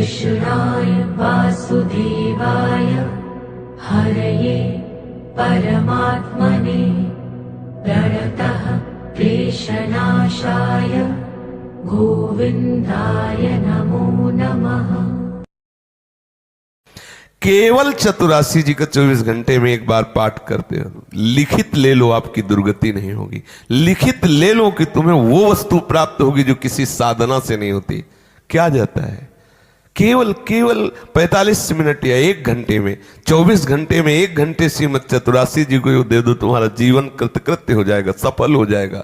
कृष्णाय वासुदेवाय हरये परमात्मने प्रणतः क्लेशनाशाय गोविंदाय नमो नमः। केवल चतुरासी जी का 24 घंटे में एक बार पाठ करते हो, लिखित ले लो, आपकी दुर्गति नहीं होगी। लिखित ले लो कि तुम्हें वो वस्तु प्राप्त होगी जो किसी साधना से नहीं होती। क्या जाता है, केवल 45 मिनट या 1 घंटे में, 24 घंटे में 1 घंटे श्रीमद चतुरासी जी को दे दो, तुम्हारा जीवन कृतकृत्य हो जाएगा, सफल हो जाएगा।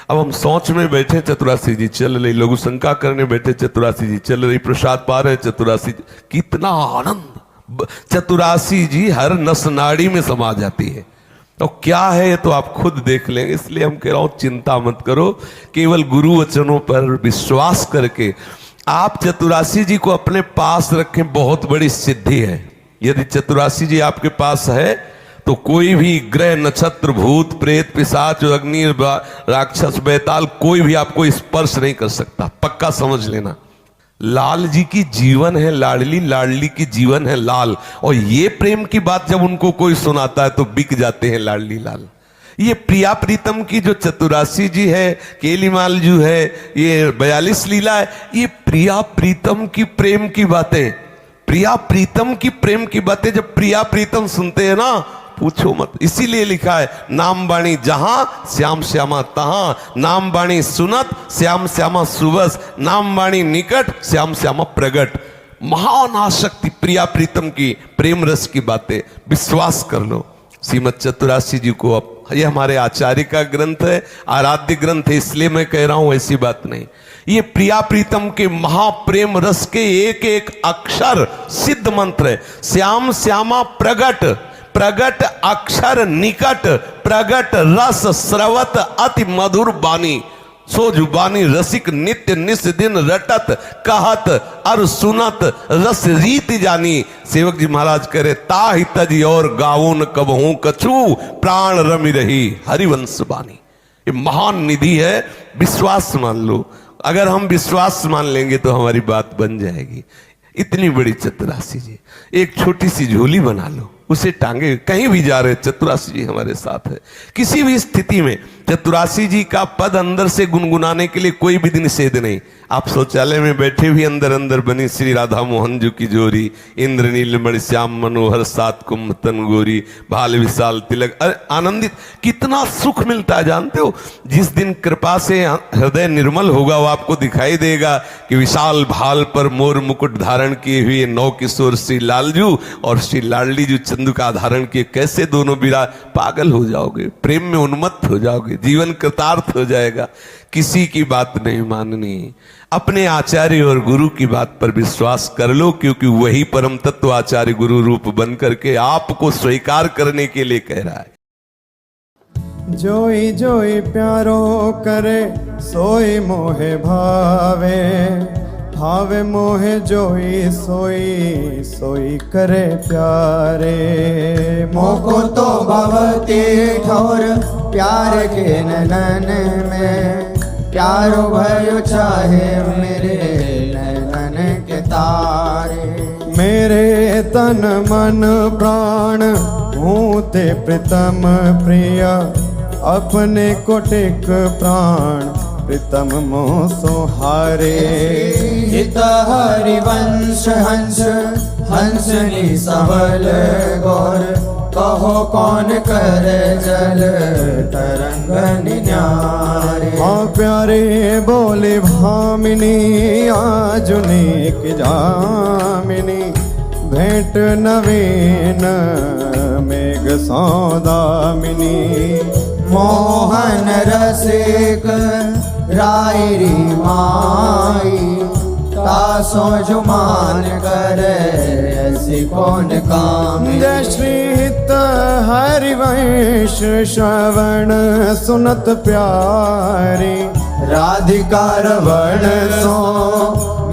अब हम सोच में बैठे, चतुरासी जी चल रही, लघु शंका करने बैठे, चतुरासी जी चल रही, प्रसाद पा रहे चतुरासी जी, कितना आनंद। चतुरासी जी हर नस नाड़ी में समा जाती है। तो क्या है तो आप खुद देख लेंगे। इसलिए हम कह रहा हूं, चिंता मत करो, केवल गुरु वचनों पर विश्वास करके आप चतुरासी जी को अपने पास रखें, बहुत बड़ी सिद्धि है। यदि चतुरासी जी आपके पास है तो कोई भी ग्रह, नक्षत्र, भूत, प्रेत, पिशाच, अग्नि, राक्षस, बैताल, कोई भी आपको स्पर्श नहीं कर सकता। पक्का समझ लेना। लाल जी की जीवन है लाडली, लाडली की जीवन है लाल। और ये प्रेम की बात जब उनको कोई सुनाता है तो बिक जाते हैं लाडली लाल। ये प्रिया प्रीतम की जो चतुरासी जी है, केलीमाल जो है, ये 42 लीला है, ये प्रिया प्रीतम की प्रेम की बातें, प्रिया प्रीतम की प्रेम की बातें जब प्रिया प्रीतम सुनते हैं ना, पूछो मत। इसीलिए लिखा है, नाम बाणी जहां श्याम श्यामा तहां, नाम बाणी सुनत श्याम श्यामा सुबस, नाम बाणी निकट श्याम श्यामा प्रगट। महान आसक्ति प्रिया प्रीतम की प्रेम रस की बातें, विश्वास कर लो। श्रीमद चतुरासी जी को, अब ये हमारे आचार्य का ग्रंथ है, आराध्य ग्रंथ है, इसलिए मैं कह रहा हूं, ऐसी बात नहीं। ये प्रिया प्रीतम के महाप्रेम रस के एक एक अक्षर सिद्ध मंत्र है। श्याम श्यामा प्रगट, प्रगट अक्षर निकट, प्रगट रस स्रवत अति मधुर बानी, सो जुबानी रसिक नित्य निस दिन रटत कहत अर सुनत रस रीत जानी। सेवक जी महाराज कह रहे, ताहि तजी और गाऊन कबहू कछु, प्राण रमि रही हरिवंश बानी। ये महान निधि है, विश्वास मान लो। अगर हम विश्वास मान लेंगे तो हमारी बात बन जाएगी। इतनी बड़ी चतुरासी जी, एक छोटी सी झोली बना लो, उसे टांगे, कहीं भी जा रहे चतुरासी जी हमारे साथ है। किसी भी स्थिति में चतुरासी जी का पद अंदर से गुनगुनाने के लिए कोई भी निषेध नहीं। आप शौचालय में बैठे भी अंदर अंदर बनी श्री राधा मोहन जी की जोरी, इंद्र नीलमणि श्याम मनोहर सात कुंभ तन गोरी, भाल विशाल तिलक, आनंदित। कितना सुख मिलता है जानते हो? जिस दिन कृपा से हृदय निर्मल होगा, वो आपको दिखाई देगा कि विशाल भाल पर मोर मुकुट धारण किए हुए 9 किशोर श्री लालजू और श्री लाडली जी चंदू का धारण किए, कैसे दोनों बिरा, पागल हो जाओगे, प्रेम में उन्मत्त हो जाओगे, जीवन कृतार्थ हो जाएगा। किसी की बात नहीं माननी, अपने आचार्य और गुरु की बात पर विश्वास कर लो, क्योंकि वही परम तत्व आचार्य गुरु रूप बन करके आपको स्वीकार करने के लिए कह रहा है। जोई जोई प्यारो करे सोई मोहे भावे, भावे मोहे जोई सोई सोई करे प्यारे। मोको तो भवती ठोर प्यार के नैनन में, प्यारो भयो चाहे मेरे नैनन के तारे। मेरे तन मन प्राण हूँ ते प्रीतम प्रिया, अपने को टेक प्राण प्रीतम मोह सोहारे। हित हरिवंश हंस हंसनी सबल गौर, कहो कौन कर जल तरंग न्यारे। हाँ प्यारे बोले भामिनी आजुनेक जामिनी, भेंट नवीन मेघ सौदामिनी। मोहन रसिक रायरी माई, तासो जुमान करे ऐसी कौन काम। जय श्री हित हरिवंश श्रवण सुनत प्यारी, राधिका रवण सो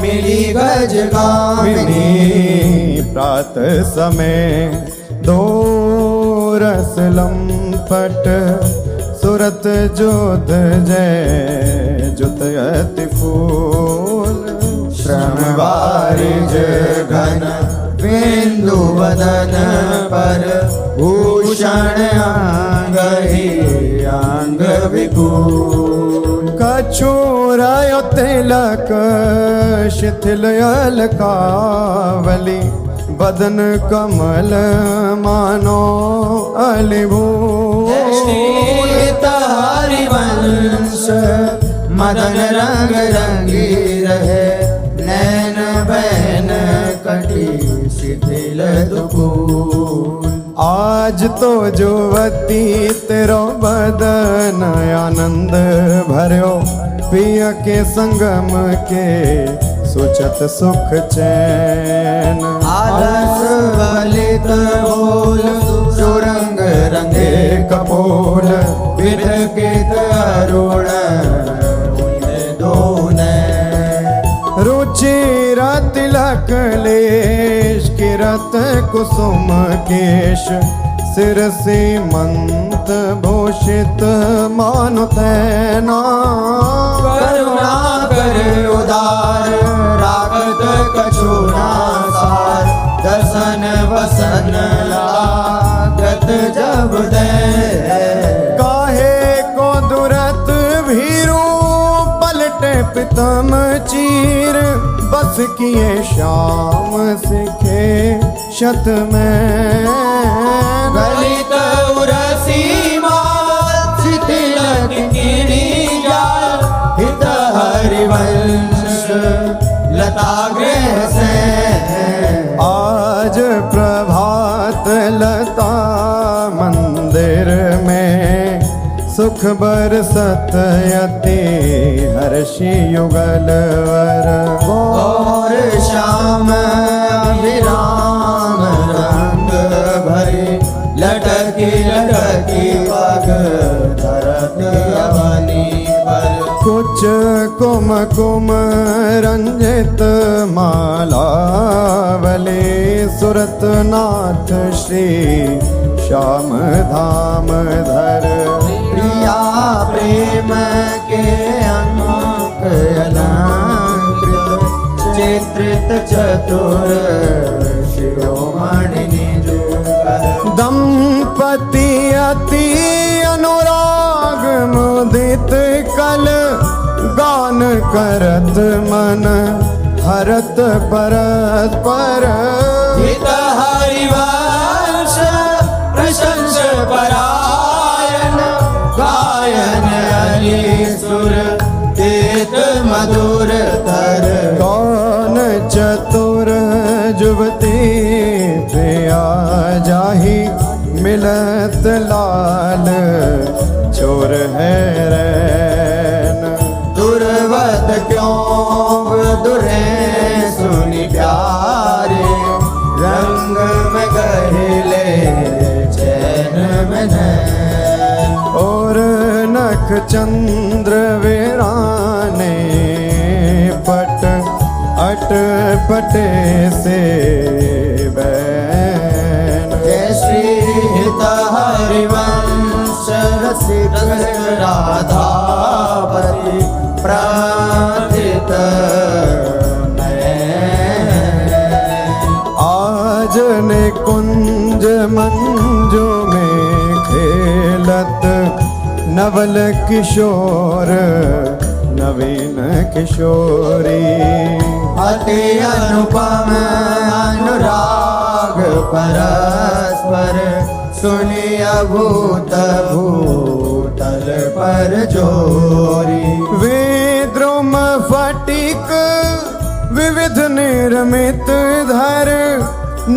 मिली गज गामिनी। प्रात समय दो रस लंपट, सुरत जोध जय जुत अति फूल। श्रमवार निज घन बिंदु वदन पर भूषण अंग ही अंग विभूषण कछुरायो तिलक शिथिल अलकावली बदन कमल मानो अलिभूल हरिवंश मदन रंग रंगी रहे नैन बैन कटी शिथिल दुकूल आज तो जुवती तेरो बदन आनंद भर्यो पिय के संगम के सुचत सुख चैन आलस बलित बोल सुरंग रंगे कपोल विधकित अरुण दोन रुचिर तिलक लेश किरत कुसुम केश सिर सीमंत भूषित मानु तैना करुणा कर उदार रागत कछुना सार दर्शन वसन लागत जब दे काहे को दुरत भीरू पलटे पितम चीर बस किए शाम सिखे शत में गलित उरसी तिलक गिरी जाल हित हरिवंश लता गृह से आज प्रभात लता मंदिर में सुख बरसत यति हर्षि युगल वर और श्याम विराम रंग भरे लटकी लटकी पग धरत अवनी पर कुछ कुम कुम रंजित मालावली सुरत नाथ श्री श्याम धाम धर प्रिया प्रेम के अंक अलंकृत चित्रित चतुर शिरोमणि निजुकर दंपति अति अनुराग मुदित कल गान करत मन हरत परस्पर हित हरिवंश प्रशंस परायण गायन अली सुर तेत मधुर तर कौन चतुर जुवती प्रिया जाही मिलत लाल चोर है रैन दुर्वत क्यों दुरे सुनि प्यारे रंग में गहले चैन में नैन और नख चंद्र वीराने पट अट पटे से बैन जय श्री हित हरिवंश रसिक राधापति प्रार्थित आज निकुंज मंजू में खेलत नवल किशोर नवीन किशोरी अति अनुपम अनुराग परस्पर सुनिय भूत भूतल पर जोरी विद्रुम फटिक विविध निर्मित धर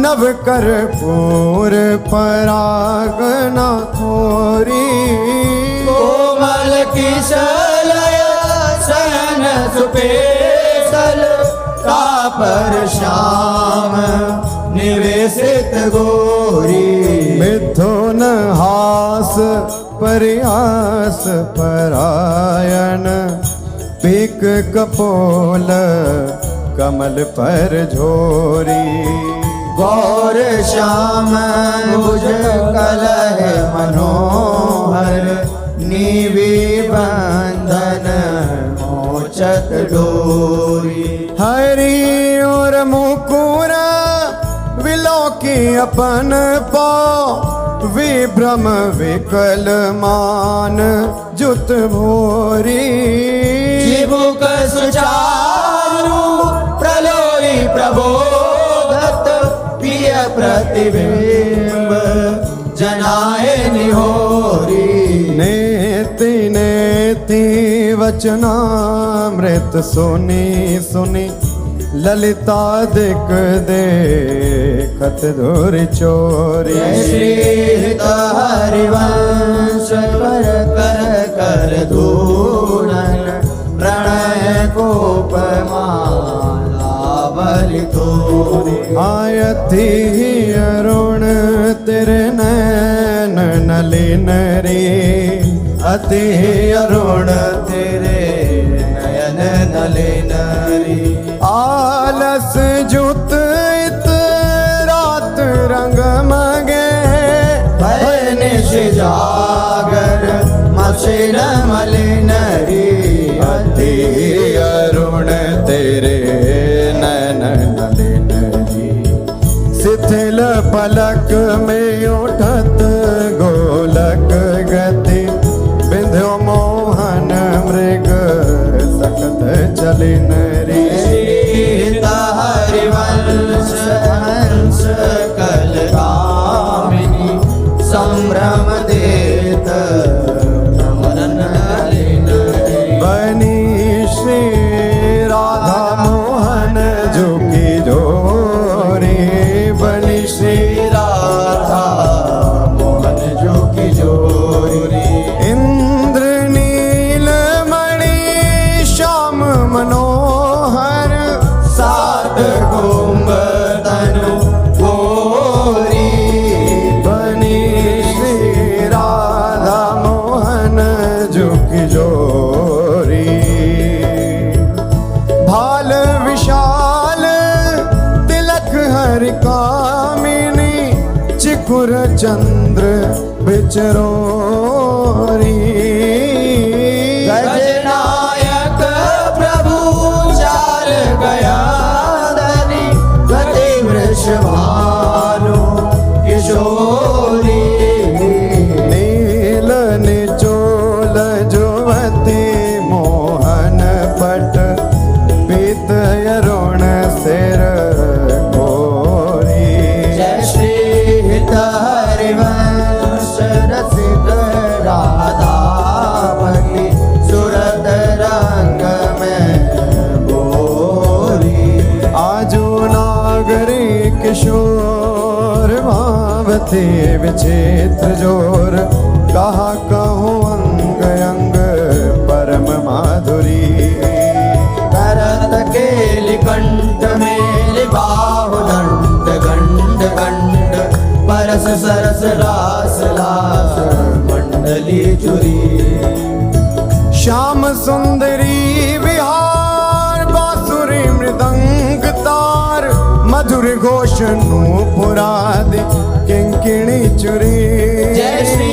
नव कर पूर परागना खोरी कोमल किशलय सन सुपेशल कापर श्याम निवेशित गोरी मिथुन हास प्रयास परायण पीक कपोल कमल पर झोरी गौर श्याम भुज कलह मनोहर नीवी बंधन मोचत डोरी हरि और अपन पाओ विभ्रम विकल मान जुत भोरी जीवुक सुचारु प्रलोई प्रबोधत प्रिय प्रतिबिंब जनाए निहोरी नेति नेति वचनामृत सुनी सुनी ललिता दिक देखत धुर चोरी श्री हरिवंश पर कर कर धूलन प्रणय कोप मालावली तोरी आयति अरुण तेरे नैन नलिन रे अति अरुण तेरे नयन नलिन रे आलस जुत इत रात रंग मगे भय निश जागर मसिन मलिन रे अति अरुण तेरे नैन नलिन रे शिथिल पलक में उठत गोलक गति बिंध्यो मोहन मृग सकत चलिन रे हरिवंश हंस कलकामिनी संभ्रम देत नमन नलिन बनी श्री राधा मोहन जो की जोरी बनी श्री राधा मोहन जो की जोरी इंद्र नील मणि श्याम मनोहर सात कुंभ तनु गोरी बनी श्री राधा मोहन झुक जोरी भाल विशाल तिलक हरि कामिनी चिकुर चंद्र बिचरोरी गजनायक प्रभु चार गया धनी गति वृषभानु किशोरी नील निचोल जुवती मोहन पट पीत अरुण सिर गोरी जय श्री हरिवंश रसिक राधावती सुरत रंग में बोरी आजो नागरी किशोर भावती विचित्र जोर कहा कहूँ अंग अंग परम माधुरी भरत केलि कंठ मेलि बाहु दंड गंड गंड परस सरस रास लास मंडली चुरी श्याम सुंदरी विहार बांसुरी मृदंग तार मधुर घोष नूपुरादि किंकिणी चुरी जय श्री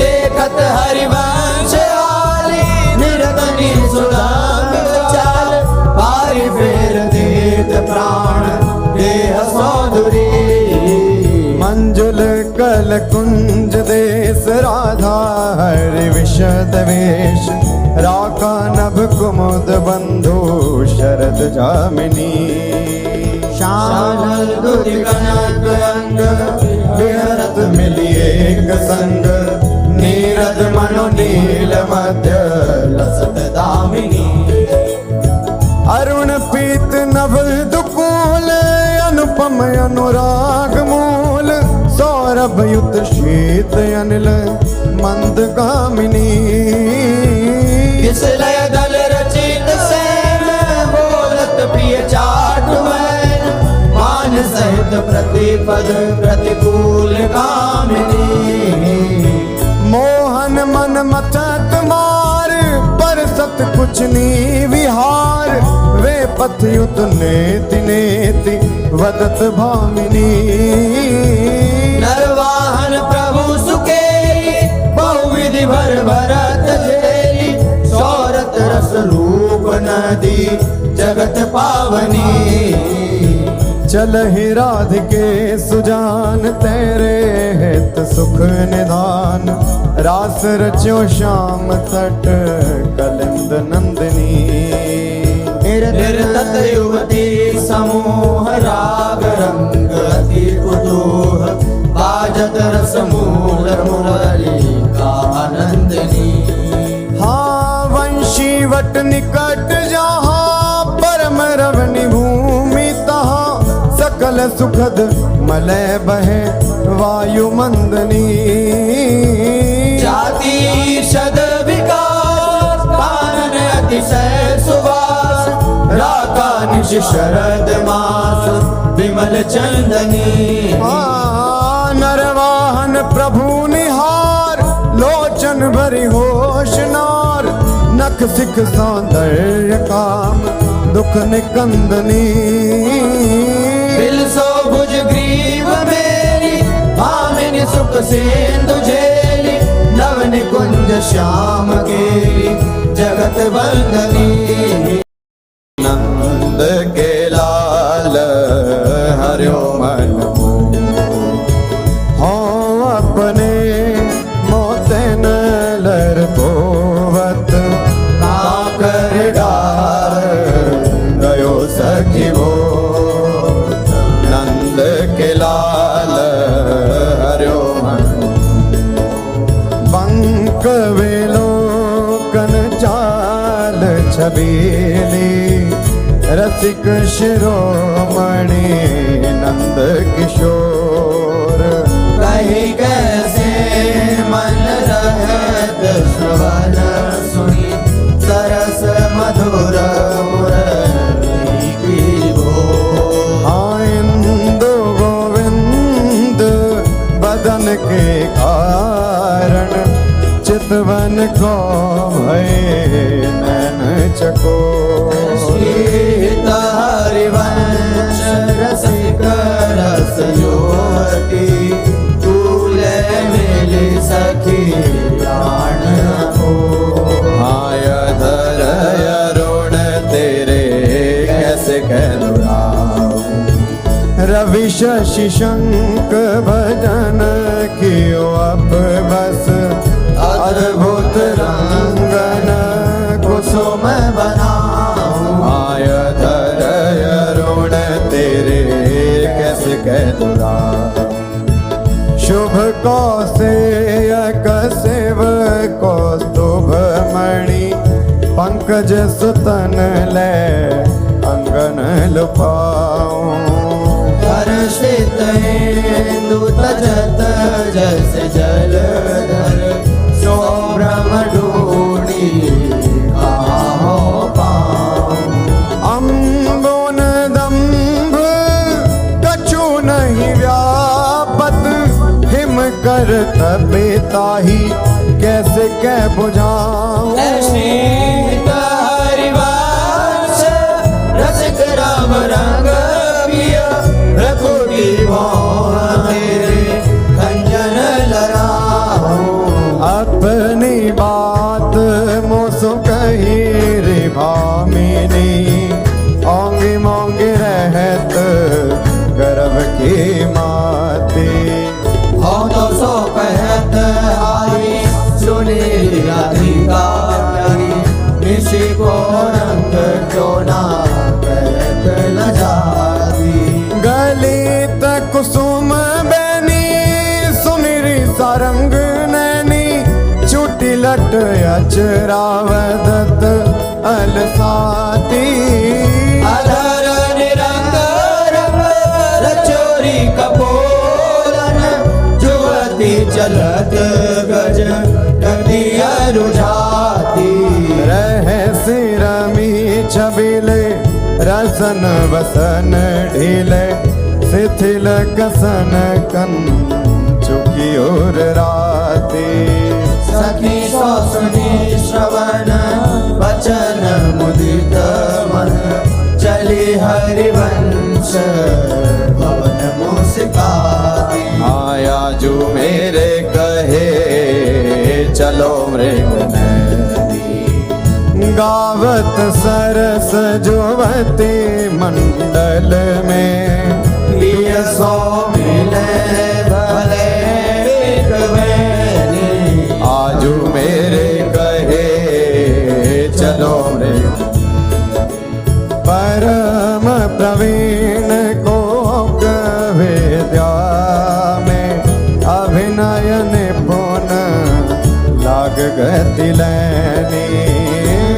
देखत हरिवंश आली निरतनी सुदाम चाल पारी फेर देत प्राण देह सौंदरी मंजुल कल कुंज देश राधा हरि विशद वेश राका नभ कुमुद बंधु शरद जामिनी शानल दुधि कनक अंग विहरत मिली एक संग नीरद मनो नील मध्य लसत दामिनी अरुण पीत नभ दुकूल अनुपम अनुराग मूल सौरभ युत शीत अनिल मंद कामिनी किस लय दल रचित सैन बोलत प्रिय चाट वैन मान सहित प्रतिपद प्रतिकूल कामिनी मोहन मन मथत मार पर सत कुछ नी विहार वे पथ युत नेति नेति वदत भामिनी नरवाहन प्रभु सुकेली बहुविधि भर भरत झेली सौरत रस रूप नदी जगत पावनी चल ही राधिके सुजान तेरे हित सुख निधान रास रच्यो श्याम तट कलिंद नंदिनी निर्तत युवती समूह राग रंग अति कुतूह बाजत रस मूल मुरली का आनंदनी। हाँ वंशी वट निकट जहाँ परम रवनि भूमि तहाँ सकल सुखद मलय बहे वायु मंदनी। जाति शद विकास कानन अतिशय सुवास राका निश शरद मास विमल चंदनी। नरवाहन प्रभु निहार लोचन भरी होशनार नख सिख सौंदर्य काम दुख निकंदनी। बिलसो भुज ग्रीव मेरी भामिनी सुख सिंधु झेली नव निकुंज श्याम केली जगत वंदनी। नंद के लाल हरियो मन हो अपने मोते नलर पोवत काकर डार गयो सखी वो। नंद के लाल हरियो मन पंक विलोकन चाल छबीली रसिक शिरोमणि नंद किशोर। कहीं कैसे मन रहत श्रवण सुनी सरस मधुर मुरली की बोल। इंदु गोविंद बदन के कारण चितवन को भय नैन चकोर। सीता हरिवंश रसिक रस योटी तूले मिली सखी प्राण को। आय धर अरुण तेरे कैसे कहलुराऊं रवि शशि शंख भजन कियो अब बस अद्भुत रंगन कुसुम बनाऊं। आय धर अरुण तेरे कैसे कहलुराऊं शुभ कौसेयक सेव कौस्तुभ मणि पंकज सुतन ले अंगन लुपाऊं। हर्षित इंदु तजत जैसे जलधर सोभ्रम ढूंढी कहाँ पाऊं। अम्बोन दम्भ कछु नहीं व्यापत हिम कर तबेताही कैसे कह बुझाऊं। सीता हरिवंश रसिक राम रंग पिया रघुरी मोह तेरे खंजन लड़ाऊं। अपनी बात मोसो कही रे भामिनी ओंगी मोंगी रहत गर्भ की माती। हो तो सो कहत आई सुनी राधिका निशि को रंग चोना कहत लजाती। गलित कुसुम बैनी सुनिरी सारंग नैनी चुटी लट अचरावदत अलसाती। अधर निरंग रंग रचोरी कपोलन जुवती चलत गज गति रुझाती। रह सिरमी छबिले रसन वसन ढीले शिथिल कसन कन चुकी और राती। सखी सो सुनी श्रवण वचन मुदित मन चली हरिवंश भवन मुस्काती। आया जो मेरे कहे चलो मृग नदी गावत सरस जुवती मंडल में सो मिले भले एक बहनी आजू मेरे कहे चलो रे परम प्रवीण को विद्या में अभिनय निपुण लाग गति लैनी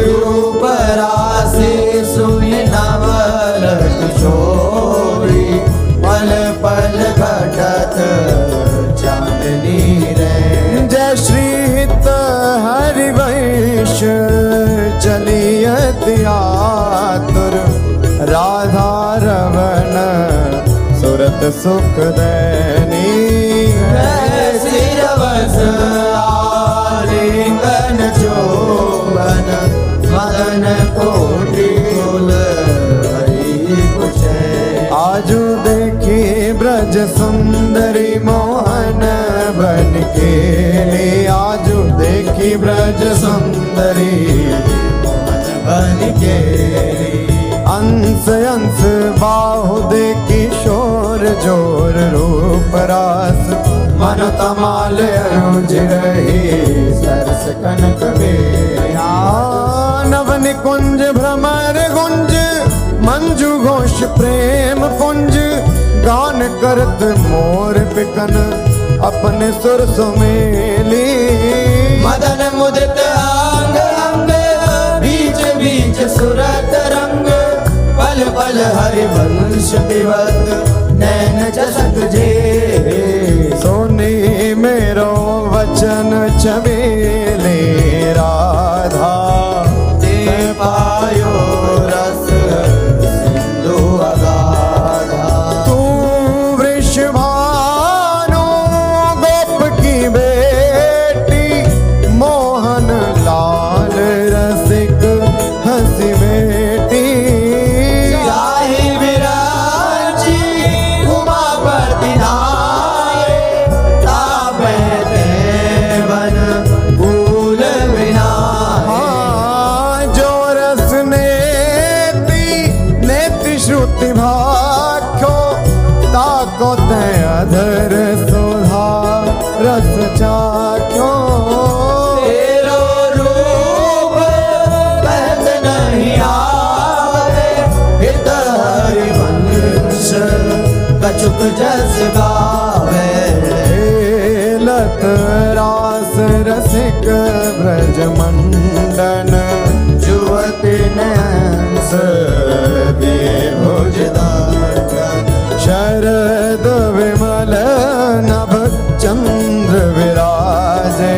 रूप राशि सुई नवल किशोरी पल पल घटत चांदनी रे जय श्री हित हरिवंश चलियत आतुर राधा रवण सुरत सुख दैनी सिरवस आलिंगन चोबन मदन कोटि कुल हरि कुशे आजू देखी ब्रज सुंदरी मोहन बन के आजू देखी ब्रज सुंदरी बन के अंश अंश बाहु दे किशोर जोर रूप रास मन तमाल अनुज रही सरस कनक बेया नव निकुंज भ्रमर गुंज मंजू घोष प्रेम पुंज गान करत मोर पिकन अपने सुर सुमेली मदन मुदित अंग अंग बीच बीच सुरत रंग पल पल हरिवंश विवत नैन चसक जे सोनी मेरो वचन चमेले राधा ते पायो रस सिंधु अगाधा तू वृषभानु गोप की बेटी मोहन लाल रसिक हंसी बेटी जाहि विराजी उमापति नाये तापे देवन भूल विनाये हाँ, जो रस नेति श्रुति भाख्यो ताको ते अधर सुधा रस चाख्यो तेरो रूप कहत नहीं आवे हित हरिवंश कछुक जस गावे लत रास रसिक ब्रज मंडन जुवति नैंस दिए भुजदान शरद विमल नभ चंद्र विराजे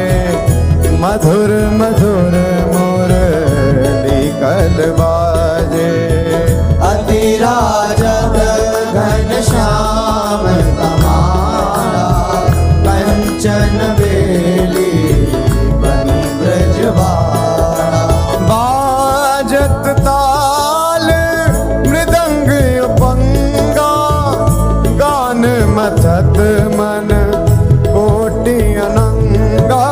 मधुर मधुर मुरली कल बाजे अति राजत घन श्याम तमारा कंचन बेली बनी ब्रजवाड़ा बाजत ताल मृदंग उपंगा गान मथत मन कोटि अनंगा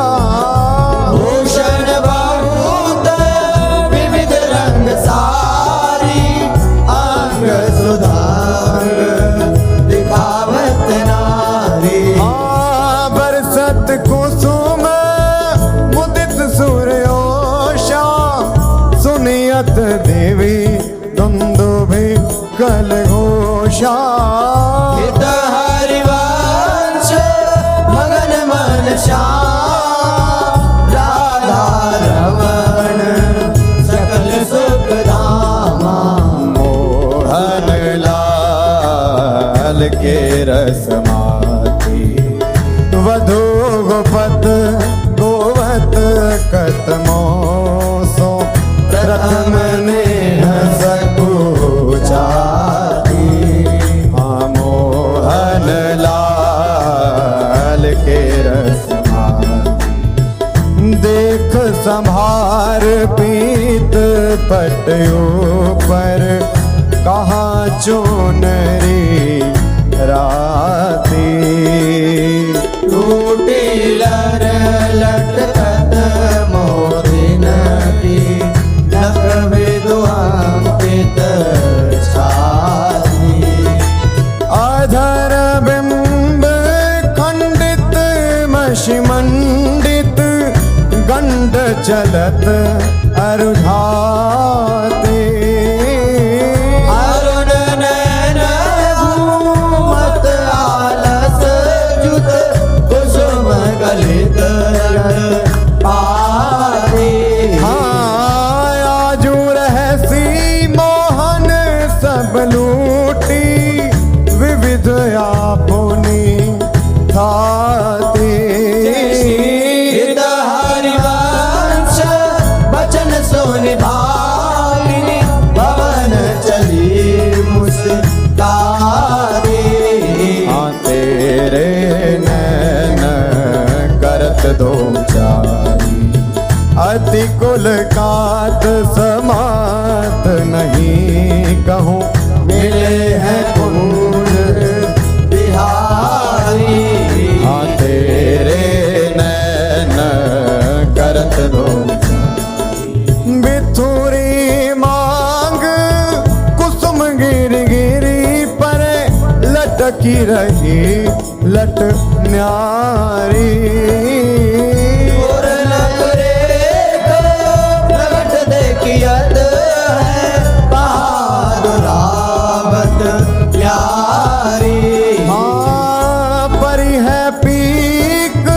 भूषण बहुत विविध रंग सारी अंग सुधार दिखावत नारी बरसत कुसुम मुदित सूर्योषा सुनियत देवी दुंदुभि कल घोषा हित हरिवंश मगन मन श्याम राधा रमण सकल सुख धामा मोहन लाल के रसमाती वधु गोपत गोवत कतमो सो प्रथम ने सकुचाती मोहन लाल के रसमाती देख संभार पीत पटयो पर कहाँ चोनरी राती टूटी लर लटकत मोदिन की नक विद्वांकित छाती अधर चलत अरुझाते अरुण नैन घूमत आलस जुत कुसुम गलित पारे आजू रहसी मोहन सब लूटी विविध आपुनी थाती हित हरिवंश बचन सुनि भाविनी भवन चली मुस्कारे तेरे नैन करत दो चारी अति कुल कात समात नहीं कहूँ मिले हैं कुंज बिहारी तेरे नैन करत दो बिथुरी मांग कुसुम गिरी गिरी पर लटकी रही लट न्यारी प्रगट देखियत है बहादुरावत प्यारी परी है पीक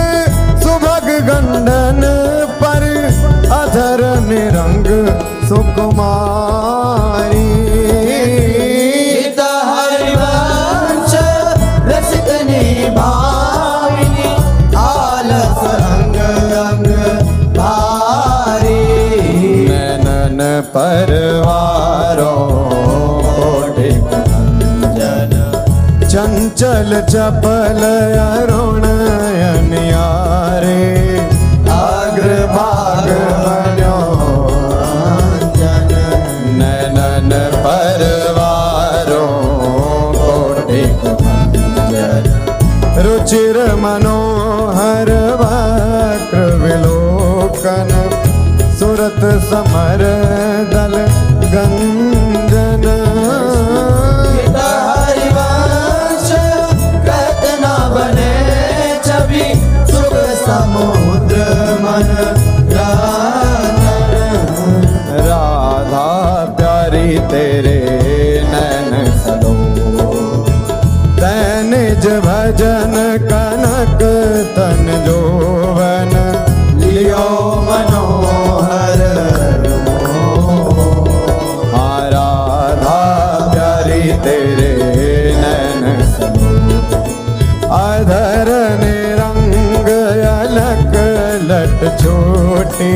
सुभग गंडन पर अधर निरंग सुकुमारी हित हरिवंश रसिक निभाविनी आलस अंग अंग भारी नैनन परवारों कोटिक जन चंचल चपल अरुण अनियारे अग्रभाग बन्यो जन नैनन परवारों कोटिक जन रुचिर मनोहर वक्र विलोकन सुरत समर दल गंजन हित हरिवंश कहत न बने छवि सुख समुद्र मन रंजन राधा प्यारी तेरे नैन सलो तैनिज भजन कनक तन जोवन लियो मनोहर राधा प्यारी तेरे नैन सलो अधर निरंग अलक लट छोटी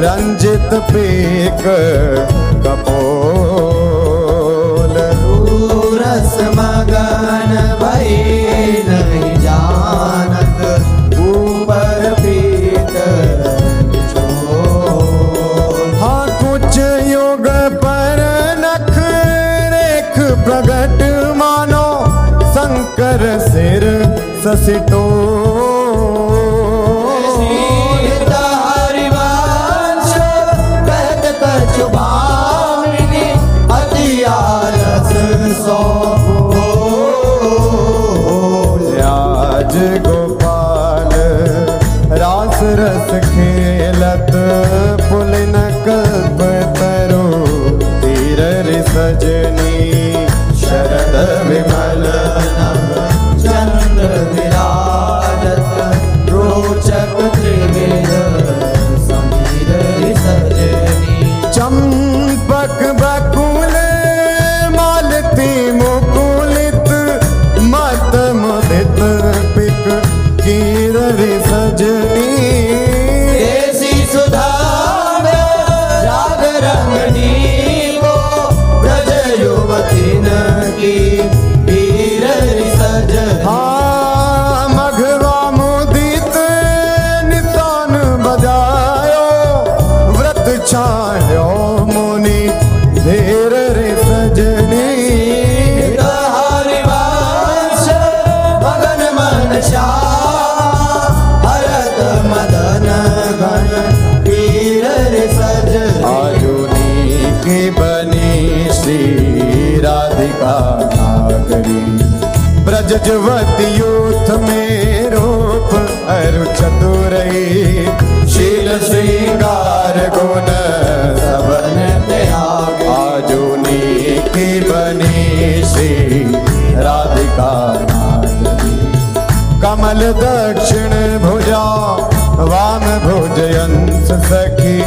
रंजित पीक कपोल रस मगन भई नहीं जानत ऊपर पीत निचोल हाँ कुछ योग पर नख रेख प्रगट मानो शंकर सिर ससिटो हित हरिवंश कहत कछु भामिनी अति आलस सो राज गोपाल रास रस खेलत पुलिन कल्प तरु तीर सजनी शरद विमल नभ चंद्र विराजत रोचक त्रिविध समीर सजनी चंपक बकुल मालती मुकुलित मत मुदित पिक कीर सजनी देसी सुधा राग रंगनी को ब्रज युवती की वीर सज मघवा मुदित नितान बजायो व्रत छायो मुनि धीर रे सजनी हरिवंश मगन मन हरत मदन घन पीर सज आजुनी की बनी श्री राधिका नागरी ब्रज जुवती यूथ में रूप अरु चतुरई शील श्रृंगार गुण सबन त्याग आजुनी की बनी श्री राधिका नागरी कमल दक्षिण भुजा वाम भुजयंस सखी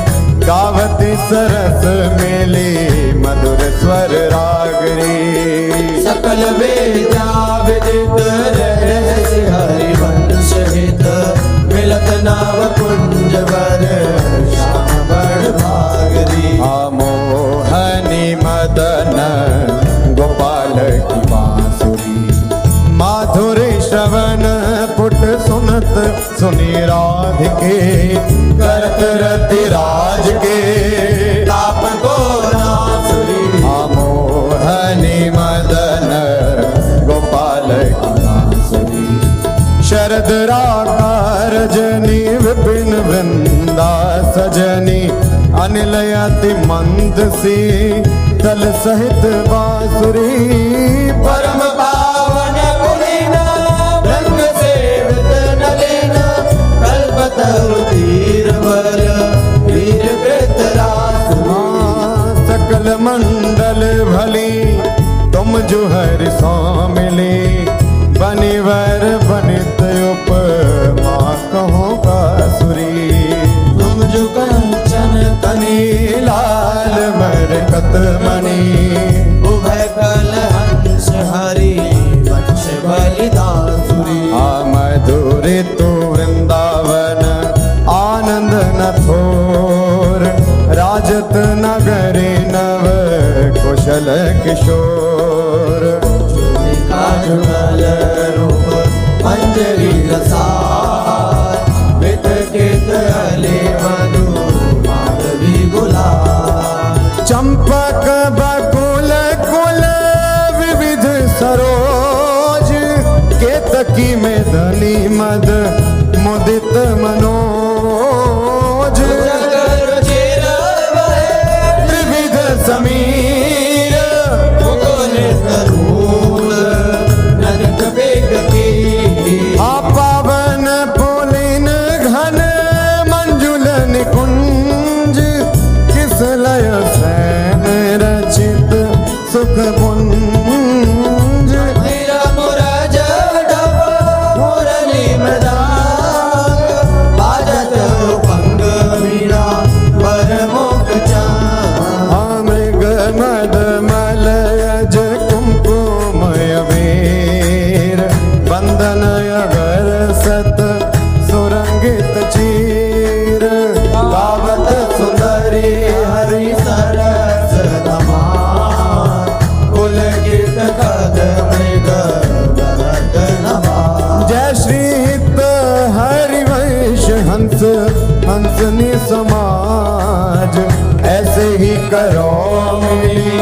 गावती सरस मेली मधुर स्वर रागरी सकल वेदा विदित रहस्य हरिवंश हित मिलत नाव कुंज वर श्याम बड़ भागरी मोहनी मदन गोपाल की बांसुरी माधुरी श्रवण पुट सुनत सुनी राधिके करत रति राज के ताप को नासुरी मोहनी मदन गोपाल की बांसुरी शरद राकार जनी विपिन वृंदा सजनी अनिलयति मंद सी तल सहित बांसुरी परम पावन पुलिन रंग सेवित नलिन कल्पतरु तीर वर वीर कृतरासुरी सकल मंडल भली तुम जो हरि मिली बनिवर बनित उपमा कहो बांसुरी तुम जो कंचन तनी लाल मरकत मणि उभय कल हंस हरि वंश बलिदासुरी मधुरे तो वृंदावन आनंद न थोर राजत नगरी नव कुशल किशोर जुगल रूप मंजरी रसार वित केत अले मधु माधवी गुलाल चंपक बकुल कुल विविध सरोज केतकी में धनी मद मुदित मनोज जगर चेर वहे विविध समीर मुकुल तरूल नदित बेग की पावन पुलिन घन मंजुल निकुंज किस लय सैन रचित सुख पुंज मेरा मुरज डब मुरली मृदांग बाजत पंग वीणा वर मुख चांद मृग मद मलयज कुमकुमय वीर बंदन अगर सत सुरंगित चीर गावत सुंदरी हरि सरस धमार पुलकित कद मृग नवा जय श्री हित हरिवंश हंस हंसनी समाज ऐसे ही करो मिली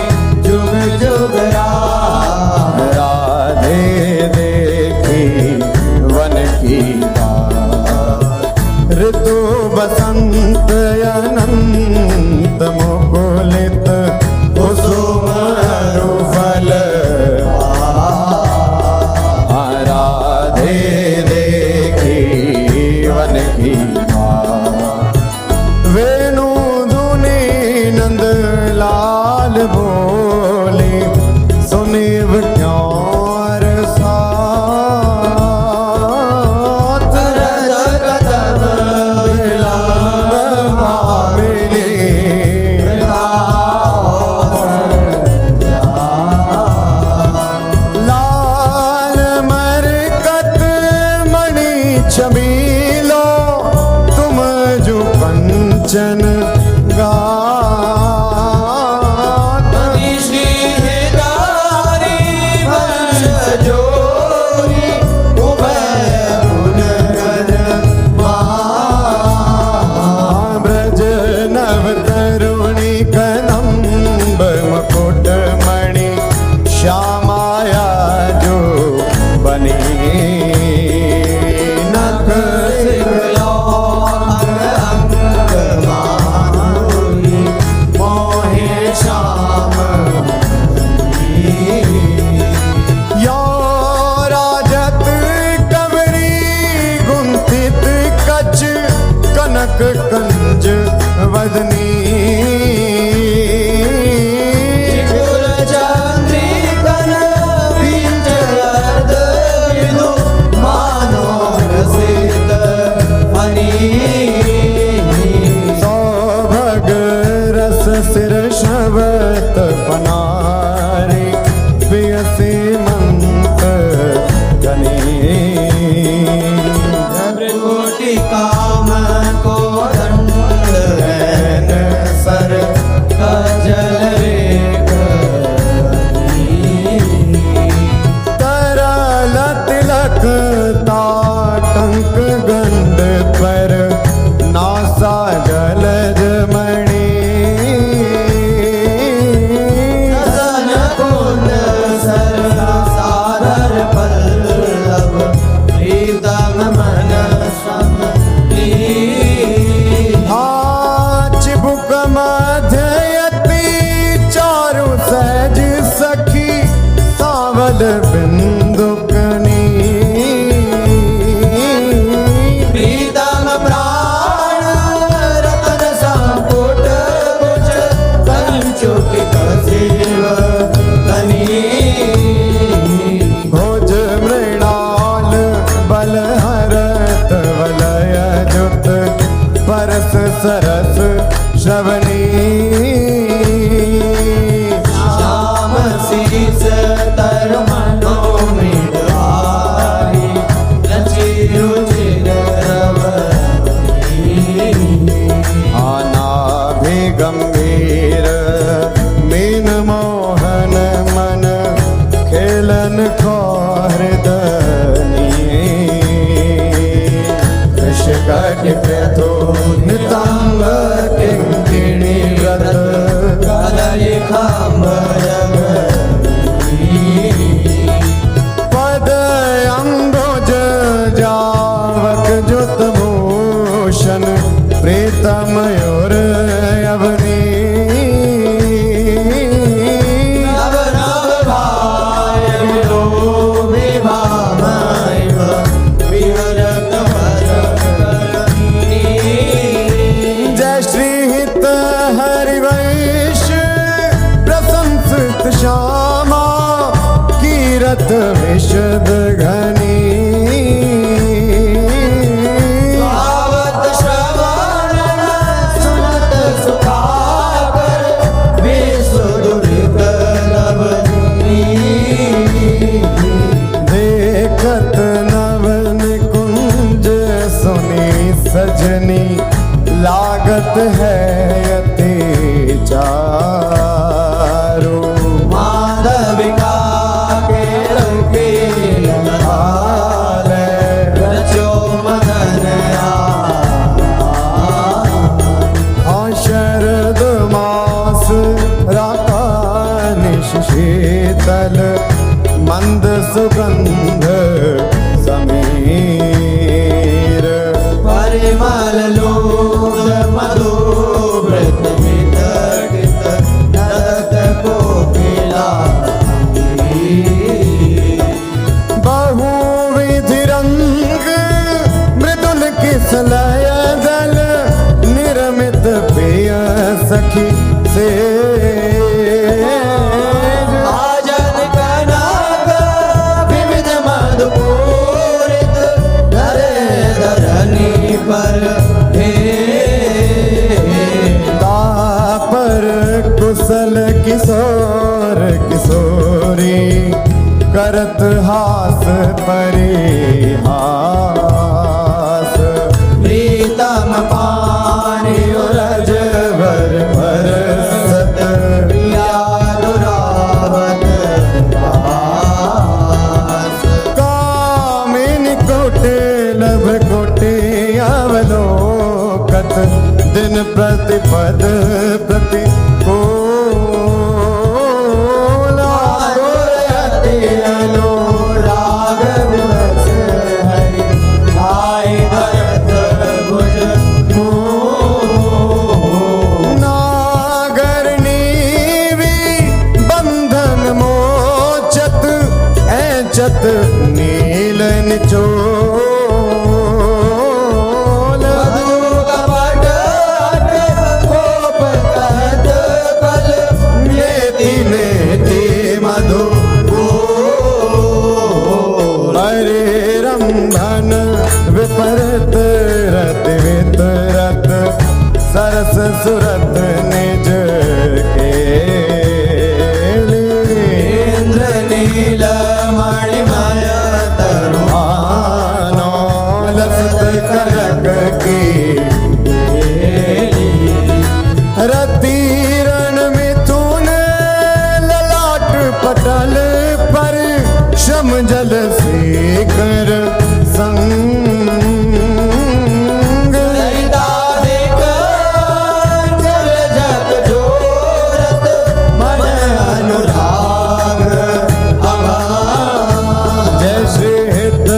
जुग जुग राधे देखी वन की बात ऋतु बसंत अनंत मुकुलित कुसुम रुफल राधे देखी वन की बात वेणु धुनी नंद लाल बोले मोहन मन खेलन कौहृदनी कृषकट प्रथो नितांग किंकिणी व्रत कलय खांबरग पद अम्बुज जावक जुत भूषण प्रेत मयूर अवनी नव नव भाय विलोभि भामैव विहरत वरकरणी जय श्री हित हरिवैश्य प्रशंसित श्यामा कीरत विशद घनी भावत श्रवण सुनत सुखाकर विसुदुरित लवनी देखत नवन कुंज सुनी सजनी लागत है अति चारू माधविका के रंगे ललाल रचो मदन शरद मास राका निश शीतल मंद सुगंध समीर परिमल लोक मधु व्रत वितरित नरत कोकिला बहुविधि रंग मृदुल किसलय दल निर्मित प्रिय सखी से आजन कनक विविध मधुपूरित धरे धरनी पर हे तापर कुशल किशोर किशोरी करत हास परिहास प्रीतम पानी रजवर बरसत यादुरावत पास कामिनी कोटे लभ कोटे अवलोकत दिन प्रतिपद प्रति को राग विवश हरि भाई भरत भुज नागरनीवी बंधन मोचत ऐचत नील निचोल मधु कपट अट कोप कहत कल नेति नेति मधु हरे रंभन विपरत रत वितरत सरस सुरत निज के इंद्र नील मणिमय आनो लसत कनक की रतीरण मिथुन ललाट पटल पर शम जल शेखर संग ललिता देख जल जग जोरत मन अनुराग अभाग जय श्री हित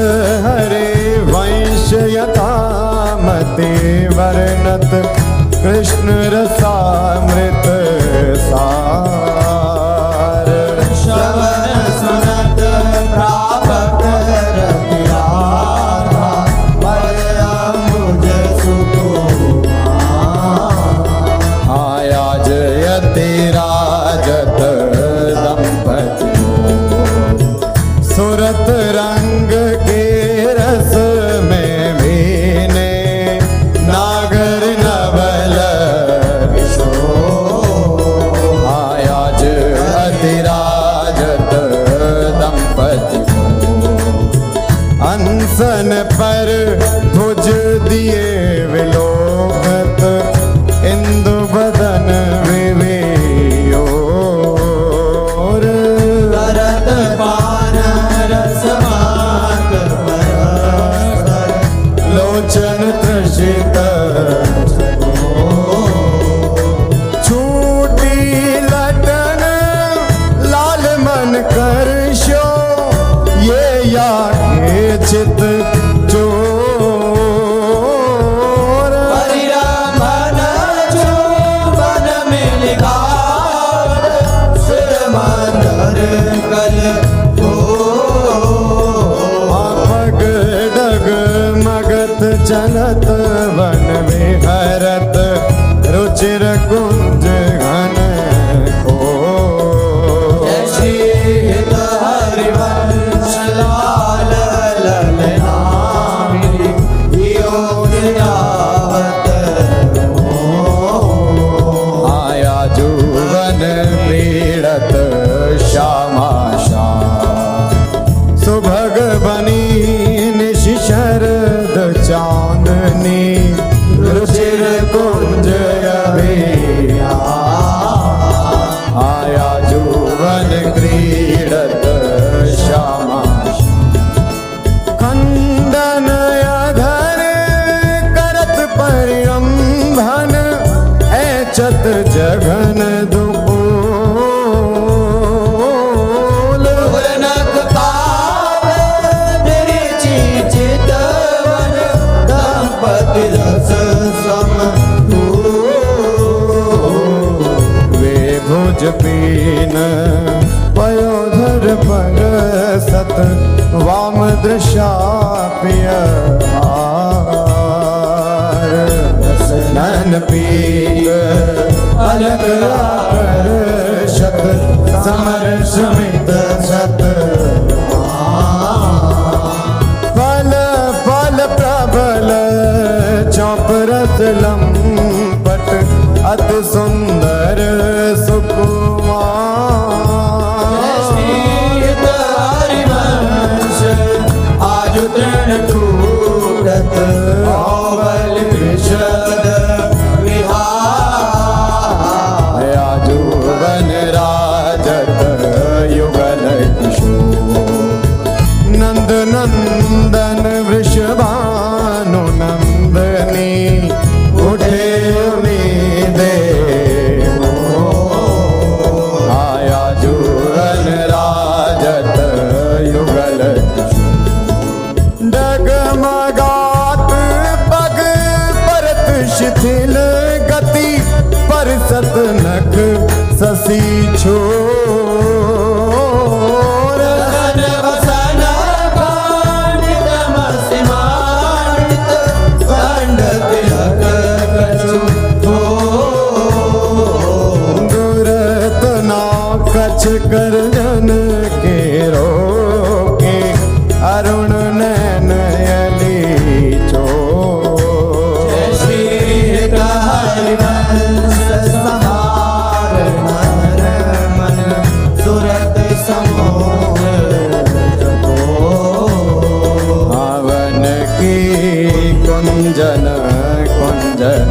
हरे वंश यथामति वर्णत कृष्ण रसामृत सार श्रवण सुनत प्रापत रतिराधा पर अम्बुज सुकुमार आया जयति राजत दंपति सुरत रंग के रस में भीने नागर नवल किशोर आया जयति राजत दंपति अंसन पर भुज दिए विलोकत इंदु बदन विवेयो श्यामा श्याम सुभग बनी निश शरद चांदनी रुचिर कुंज अभिया आया जुवन क्रीडत श्यामा खंडन अधर करत परिरंभन ऐचत जघन दुकूल नख ताल निरिचि चितवन दंपति रस समतूल वे भुज पीन पयोधर पर सत वाम दृशाप्य नन पीक अलग आकर शत समर सुमित सत फल फल प्रबल चौपरस लंपट अति सुंदर सुकुमार श्रीत हरिवंश आजु तृण टूटत औबल विशद विहार आजुवन राजत युगल किशोर नंद नंदन वृषभानु नंदनी उठे उम्मीदे आया जुवन राजत युगल डगमगात पग परत शिथिल गति परसत नख ससी छोर रतन वसन पांडित मसिमानित खंड तिलक कछु थोर दुरत ना कछ कर जन के रोके अरुण नैन अली चोर श्री हरिवंश संहार नर मन सुरत समोह हवन की कुंजन कुंजन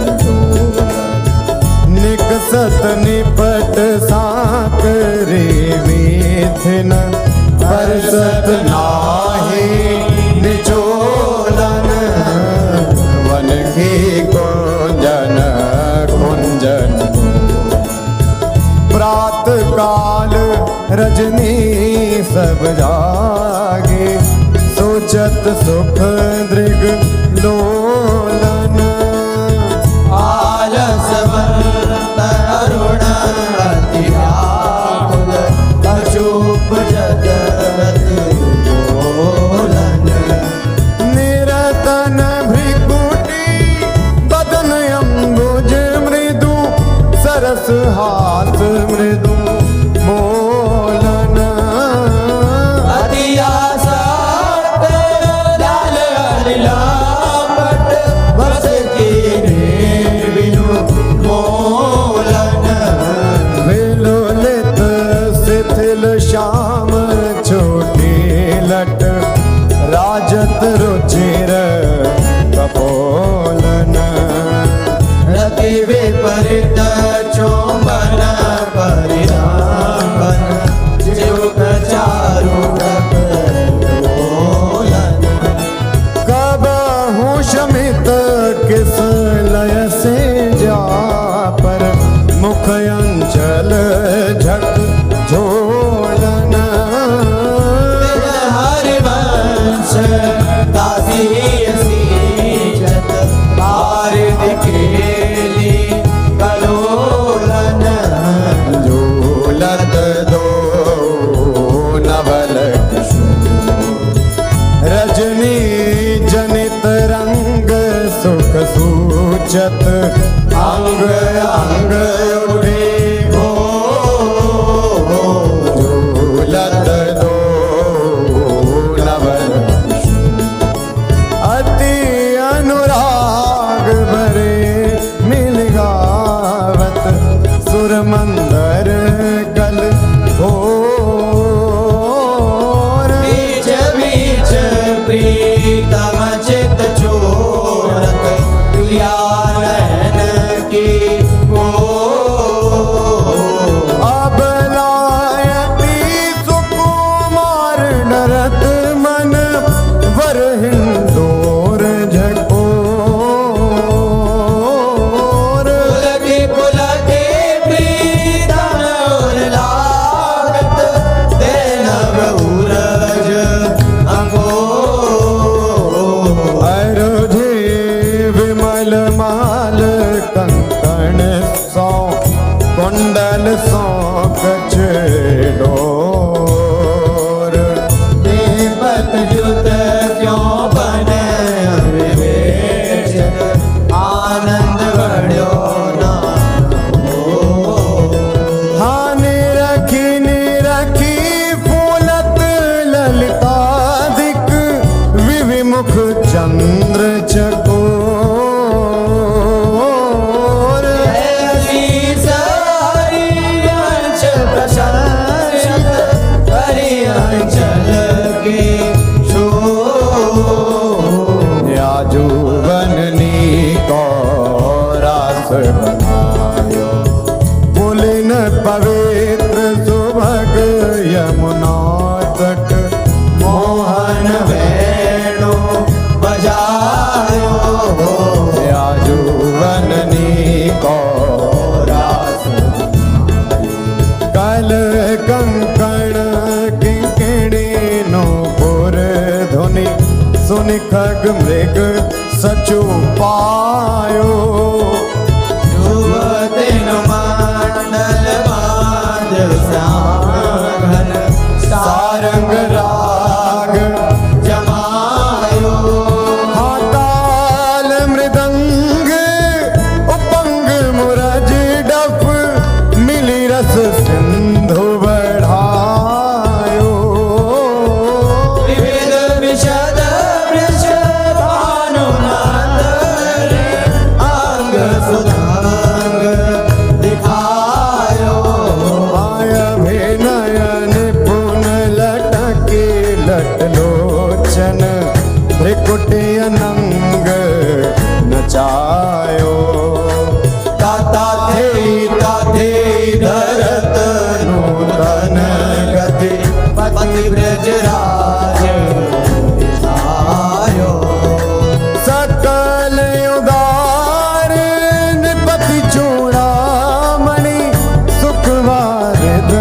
निकसत निपट साकरे मिथिन परसत नाही निचोलन वन की कुंजन कुंजन प्रात काल रजनी सब जागे सोचत सुख दृग लोलन आलसवंत अरुण अति व्याकुल अचूप जगत बोलन निरतन भृकुटी बदन अम्बुज मृदु सरस हाथ मृदु बोलन अति आसक्त लाल हरिलापट बस कीने बिनु मोलन विलोलित शिथिल श्याम छोटी लट राजत रुचिर कपोलन रति विपरीत चोंबन परिणामन जुग चारु डोलन कबहु शमित किस लय से जा पर मुख अंचल झक झोलन हरिवंश दासी सीजत आरद केली कलोलन झूलत दो नवल रजनी जनित रंग सुख सूचत अंग अंग उठे हो झूलत दो नवल अति अनुराग भरे मिल गावत सुर मंदर कल घोर बीच बीच प्रीतम चित चोरत प्रिया नयन की अबलायती सुकुमार डरत मन वर हिंदोर झकोर पुलकी प्रीतम लागत तेन गौरज अंगोर अरुधे विमल माल कंकण सौ कुंडल सौ कचडोर दीपक जुत क्यों बने विवेच आनंद बढ़्यो ना हाँ निरखी फूलत ललितादिक विविमुख चंद्र चकोर ऐसी सारी अंश प्रशंसित हरि अंचल के शोर याजुवननी को रास बनायो पुलिन पवित्र सुभग यमुना तट मोहन वेणु बजायो याजुवननी को रास कल कंकण किंकिणी नो पुर धुनि सुनि खग मृग सचु पायो युवतिन मंडल बांध श्यामघन सारंग राग जमायो हाताल मृदंग उपंग मुरज डफ मिली रस सिंधु बढ़ायो विविध विशद वृष भानुनंद अंग सुधांग दिखायो आय अभिनयन पुन लटके लटलोचन त्रिकुटी अनंग नचायो ताता थे धरत नूतन गति पति ब्रजराज आयो सकल उदार निपति चूड़ामणि सुखवारिद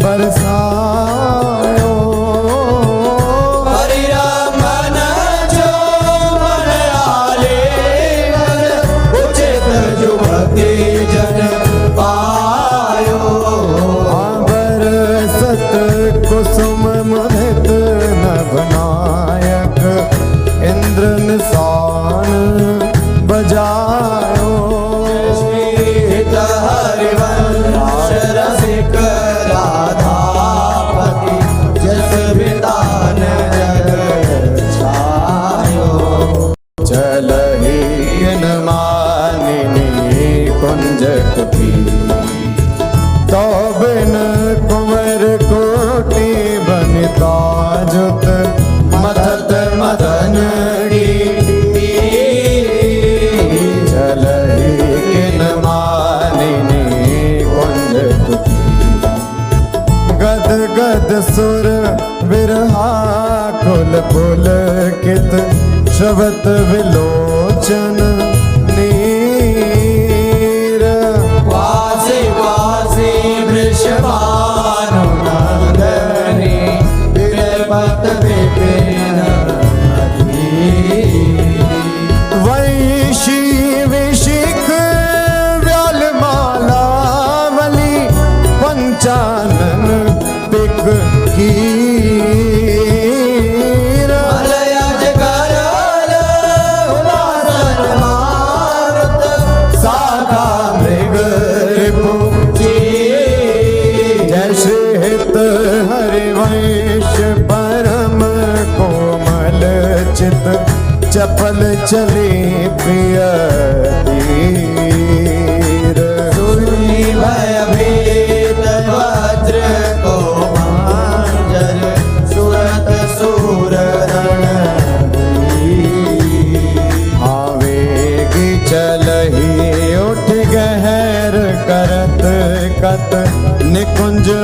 बरसायो हरि रमन जो मन आले उचित जुगति जन पायो बरसत कुसुम मुदित नभनायक इंद्र निशान बजायो स्मित हरिवंश रसिक राधापति जस वितान जग छायो चलहि मानिनी कुंज कुटी तो बिन कुंवर कोटि बनिता जुत मथत मदन चलहि मानिनी कुंज कुटी गद गद सुर विरहा कुल पुल कित श्रवत विलोचन नीर वासी वासी वृषभानुनंदनी विरपत विपिन वैशी विशिख व्यालमालावली पंचानन पिक कीर मलयज करल उदासन मारुत साखा मृग रिपु जय श्री हित हरिवंश परम कोमल चित चपल चले प्रिय तीर सुनी भय भीत वज्र को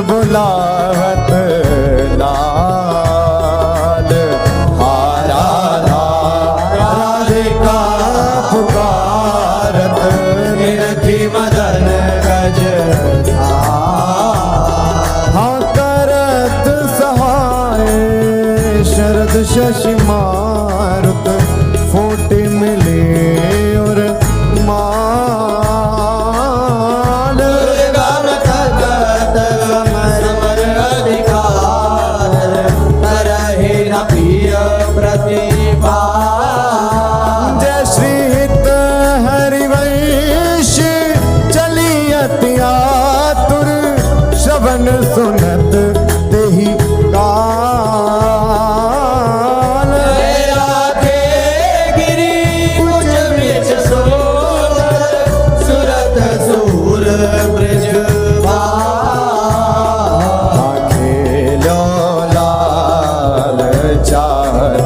बुलावत लाल हारा राधिका पुकारत निरखी मदन गज हाँ करत सहाय शरद शशि मारुत फूटे मिले और माल समर अधिकार तरहे न प्रिय प्रतिभा जय श्री हित हरिवंश चलियतिया तुर श्रवण सुनत तेहि काल राधे गिरी कुछ बिच सुरत सूर ब्रज खेलो लाल चातर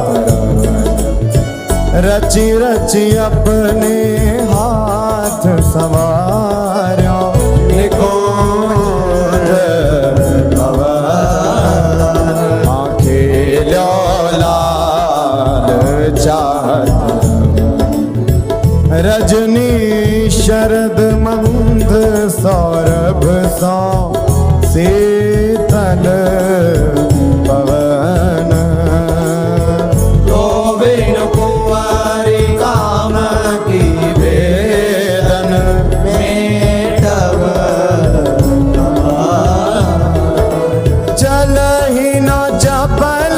रची रची अपने हाथ संवार्यो निकोर भवन खेलो लाल चातर रजनी शरद मंद सौरभ सौ शीतल पवन गोविंद कुंवारी काम की वेदन मेटव चल ही न चपल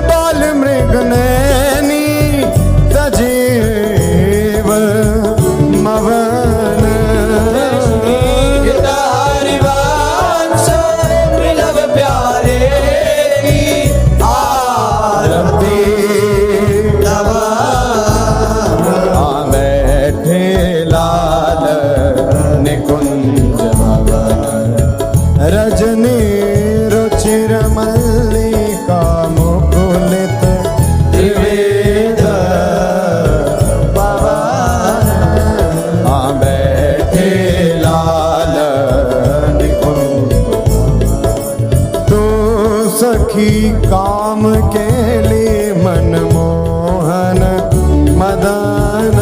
बाल मृग नैनी सजीव मवन हरिवंश मिलव प्यारे की आरती तब बैठे लाल निकुंज भवन रजनी रुचिर मल्लिका मुकुलित त्रिवेद पवन बैठे लाल निकुंज तो सखी काम के लिए मनमोहन मदन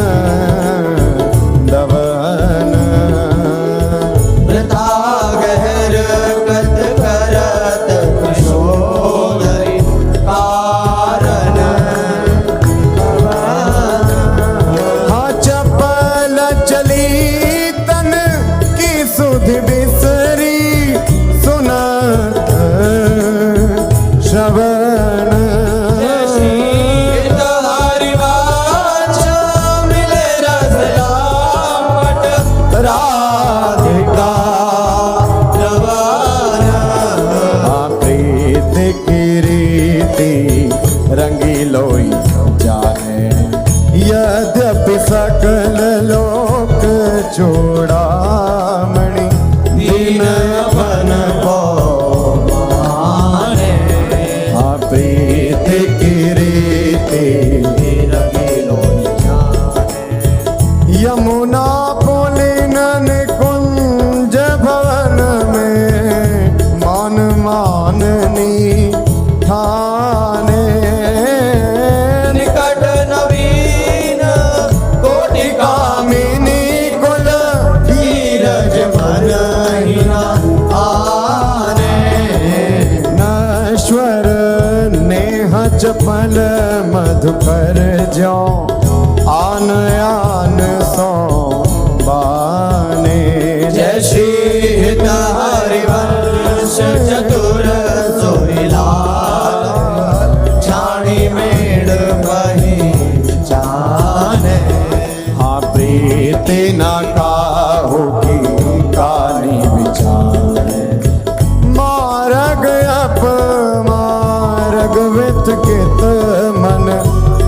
दवन वृथा गहर कत करत किशोरी कारण हाँ चपल चली तन की सुध बिसरी सुनत श्रवण हरिवंश मिले रस लापट राधिका रवन प्रीत की रीति रंगी लोई जाने यद्यपि सकल लोक चूड़ामणि दीन अपन को माने प्रीत की रीति यमुना पुलिनन कुंज भवन में मान माननी ठाने निकट नवीन कोटि कामिनी कुल धीरज मन हिना आने नश्वर नेह चपल मधुकर जो आन आन सो बाने जय श्री हित हरिवंश चतुर सोहिलाल छाणी मेड़ बही जाने हाँ प्रीति न काहू की काली विचारे मार्ग अप मार्ग वित कित मन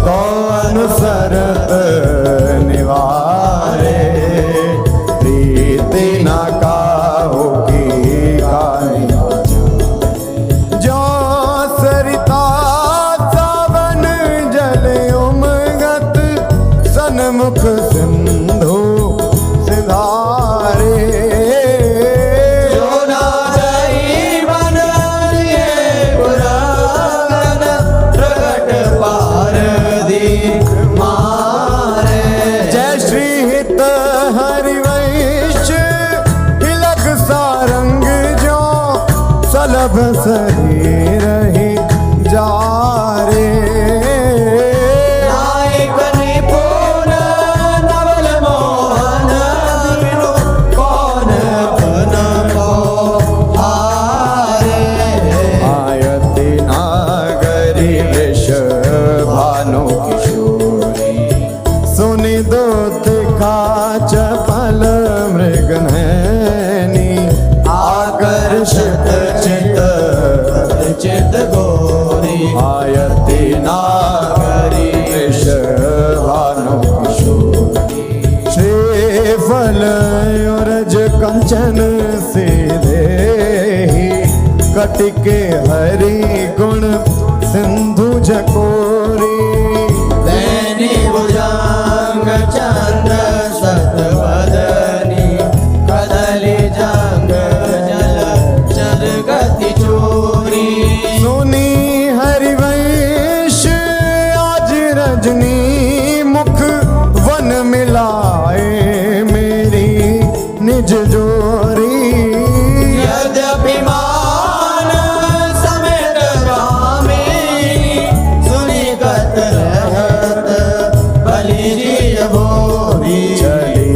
तो अनुसरत निवारे प्रीति न काहू की काली जो सरिता सावन जल उमगत सन्मुख सिंधु सिधारे जो ना जाई वल्लभ शरीर ही जा रे नायक निपुण नवल मोहन बिनु कौन बन को हारे आयति नागरी वृष भानु किशोरी सुनि दूत का चपल मृगनैनी आकर्षित चित चित गोरी आयति नागरी वृष भानु किशोरी श्रीफल रज कंचन सीधे कटिके हरि गुण सिंधु झकोरी दैनी भुजंग चंद्र सतवदनी कदली जंग जल चल गति चोरी सुनी हरिवंश आज रजनी मुख वन मिलाए मेरी निज जोरी यद्यपि मान समेत स्वामी सुनी गत रहत बलि जिय भोरी चली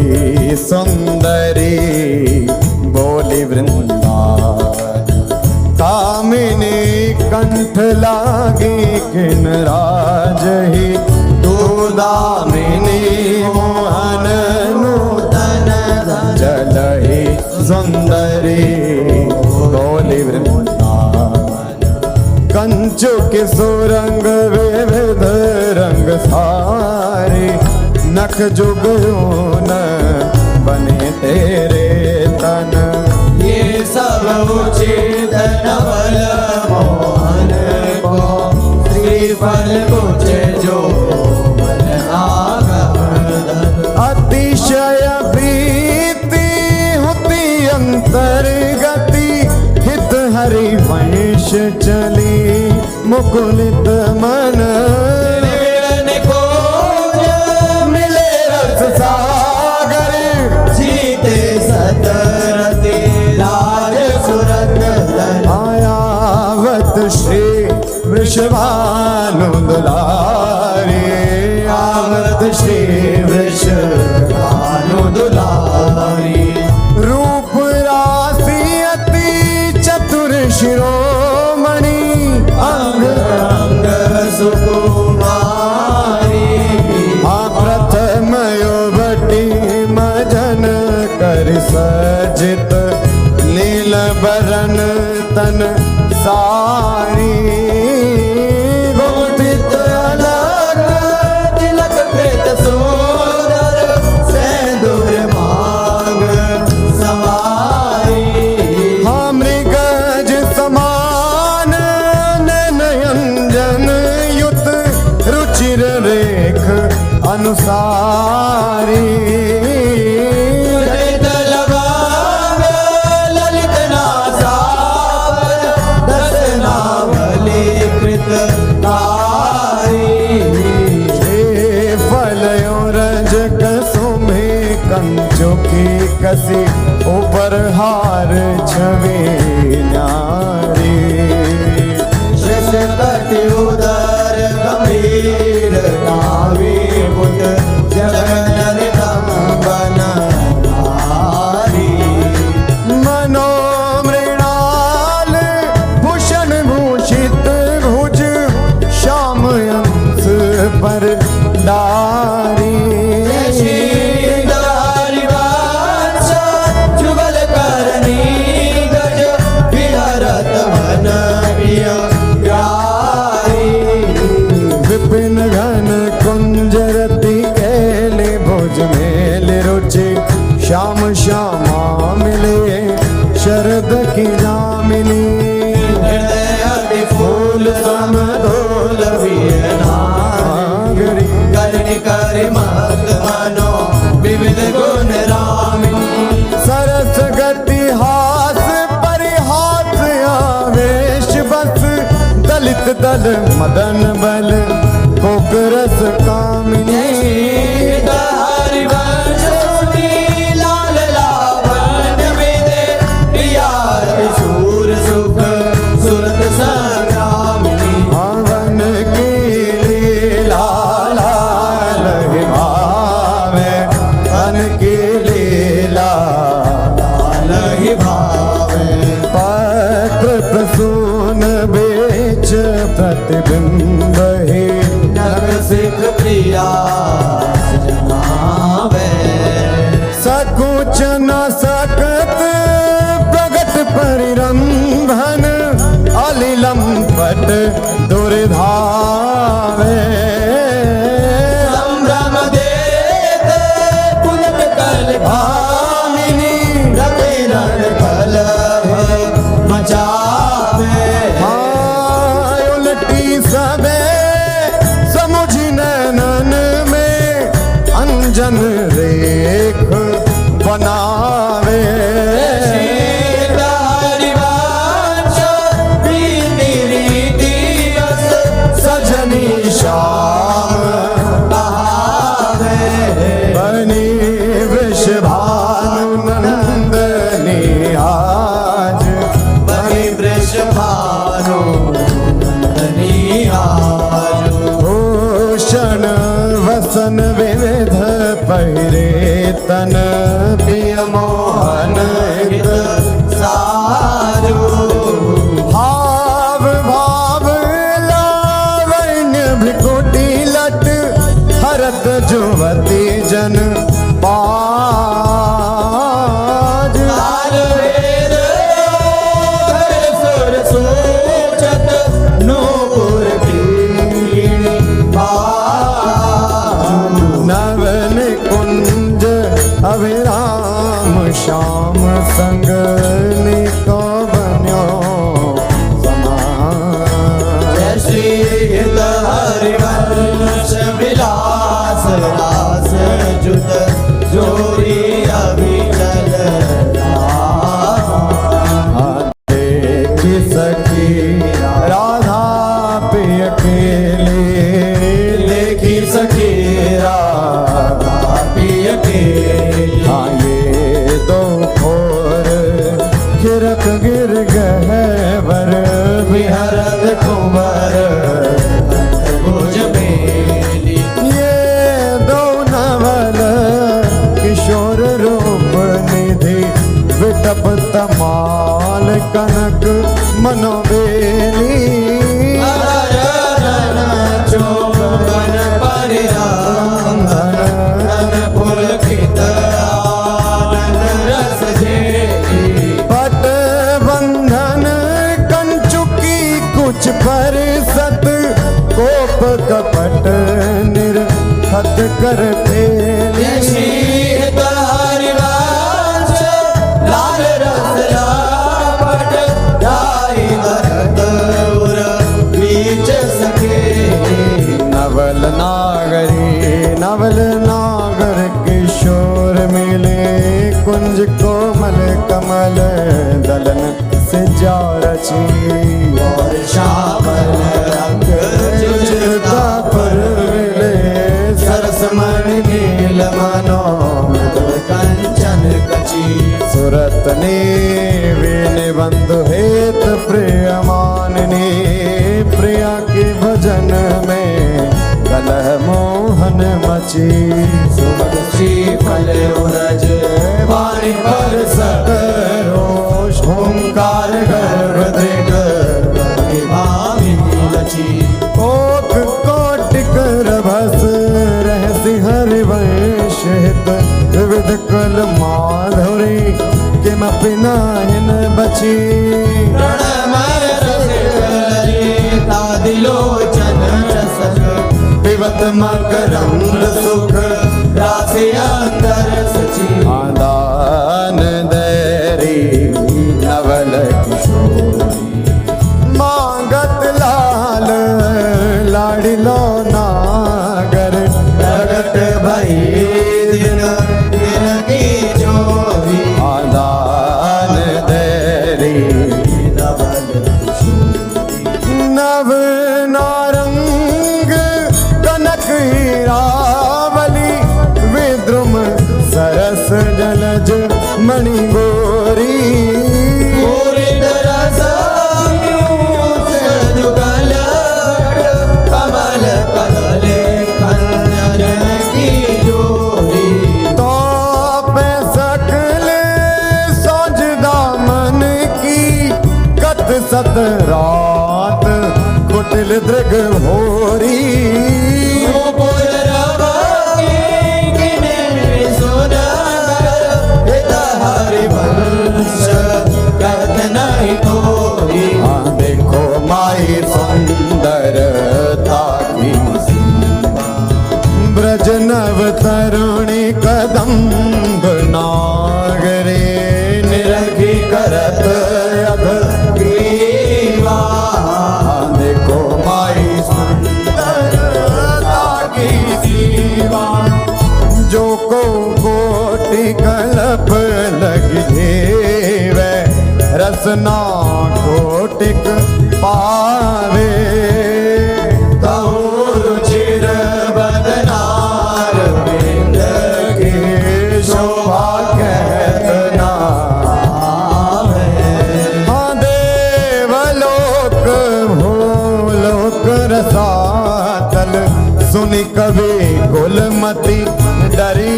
सुंदरी बोली वृंदावन कामिनी कंठ लागी किन राज ही तू दामिनी मोहन नूतन चलही सुंदरी बोली वृंदावन कंचु के सुरंग विविध रंग सारे नख जुगुन बने तेरे तन ये सब उचित नवल मोहन को श्रीफल कुछ जो मन आगमन अतिशय प्रीति होती अंतर्गति हित हरि वंश चली मुकुलित मन मिलन को मिले रस सागर जीते सतरते राज सुरत धन आयावत श्री वृषभानु दुलारी आवत श्री भानु दुलारी रूप राशि अति चतुर शिरोमणि अंग अंग सुकुमारी प्रथम युवती मजन कर सजित नील बरन तन सारी गोपित अलग तिलक कृत सुंदर सेंदूर मांग सवारी मृगज समान नयंजन युत रुचिर रेख अनुसारी ललित लवांग ललित नासावर दस नावली कृत कारी फलयो रज कसुमे कंचो की कसी ऊपर हार छवि नारी श्रेष्ठति उदर गंभीर नावी मुद जगन बन नारी मनोमृणाल भूषण भूषित भुज श्याम अंश पर डारी जुगल करनी गज विहरत मन प्रिय प्यारी विपिन घन कुंजरति केले भुज मेल रुचि श्याम श्यामा मिले शरद की जामिनी हृदय अति फूल समदोल नागरी करनि करि मत मनो विविध गुण रामिनी सरस गति हास परिहास आवेश बस दलित दल मदन बल कोकरस कामिनी हरिवंश सुनी लाल लावण्य विदे प्रिया सूर सुख सुन बेच प्रतिबिंब ही नग सिख प्रिया जनावे सकुच न सकत प्रगट परिरंभन अलिलम पट दुर्धावे संभ्रम देत पुलक कल भामिनी रवि रण कल मचावे उलटी सबे समुझ नैनन में अंजन रेख बनावे सजनी श्याम बनी वृषभानु नंदनी आज बनी वृषभानु नंदनी आज भूषण वसन विविध पहिरे तन प्रिय मोहन हित सारू भाव भाव लावण्य भ्रिकुटी लट हरत जुवती जन पाज ताल वेद धर सुर सूचत नूपुर पीणी बाजू नवन कुंज अभिराम श्याम संग निको बन्यो समान जय श्री हरिवंश विलास रास जुत जोरी अभिचल देखी सखी राधा प्रिय केले देखी सखी राधा प्रिय के हाँ ये दो खोर गिरक गिर गहवर विहरत कुंवर भुज मेली ये दो नवल किशोर रूप निधि विटप तमाल कनक मनोबेली चौबन परिरांधन पुलकित आनंद रस झेली पट बंधन कंचुकी कुछ पर सत कोप कपट निर्खत कर जय श्री हरिवंश लाल रस लापट जाई भरत उर बीच सके नवल नागर किशोर मिले कुंज कोमल कमल दलन से जा रची और श्यामल रंग चिरता पर मिले सरस मणि नील मनो कंचन कची सुरत ने वीण बंधु हेत प्रिय माननी प्रिया के भजन में कलह मोहन मची सुमन श्री फल उरज वाणी पर सतरोष ओंकार गर्भ दृढ़ भामिनी लची ओक कोटिक रभस रहसि हरिवंश हित विविध कल माधुरी किमपि नाहिन बची प्रणमय रसिकललिता दिलोचन रसज पिबत मकरंद सुख राशि अंतर सची आदान दैरी नवल किशोरी मांगत लाल लाडिलो नागर प्रगट भई दिन दिन की जोरी आदान दैरी नवल नव नारंग कनक हीरा रात कुटिल दृग भोरी हाँ देखो माई सुंदरता की ब्रज नव तरुणी कदम्ब नागरे निरखी करत अध ग्रीवा देखो माई सुंदरता की सीमा जो को कोटि कल्प लग जेवे रसना कोटिक पावे तहुर चिर बदनार बिंद के शोभा कहतना हाँ देवलोक भूलोक रसातल सुनि कवि कुलमति डरी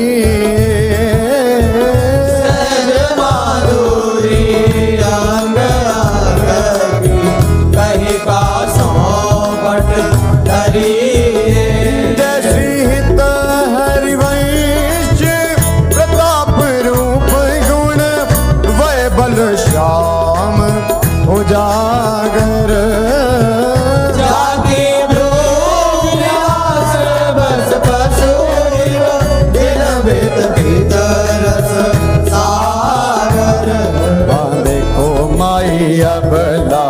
श्रीहित हरिवंश प्रताप रूप गुण वै बल श्याम उजागर जागे व्यास बस पशु दिन वेद भीतरस सागर देखो माई अबला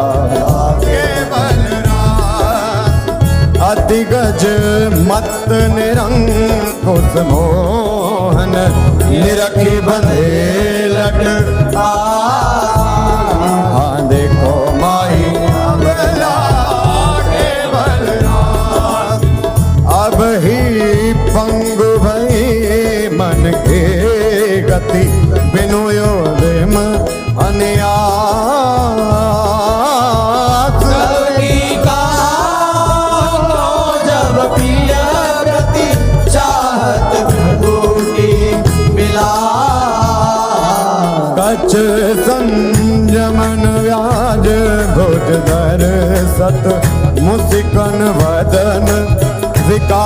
अतिगज मत निरंकुश मोहन निरखी बंधे लट हाँ देखो माई अबला के बलराम अब ही पंगु भई मन के गति बिनु योदिम अन्यास जब पिया गति चाहत भूटी मिला कच्छ संयमन व्याज भुज धर सत मुसिकन वदन विकास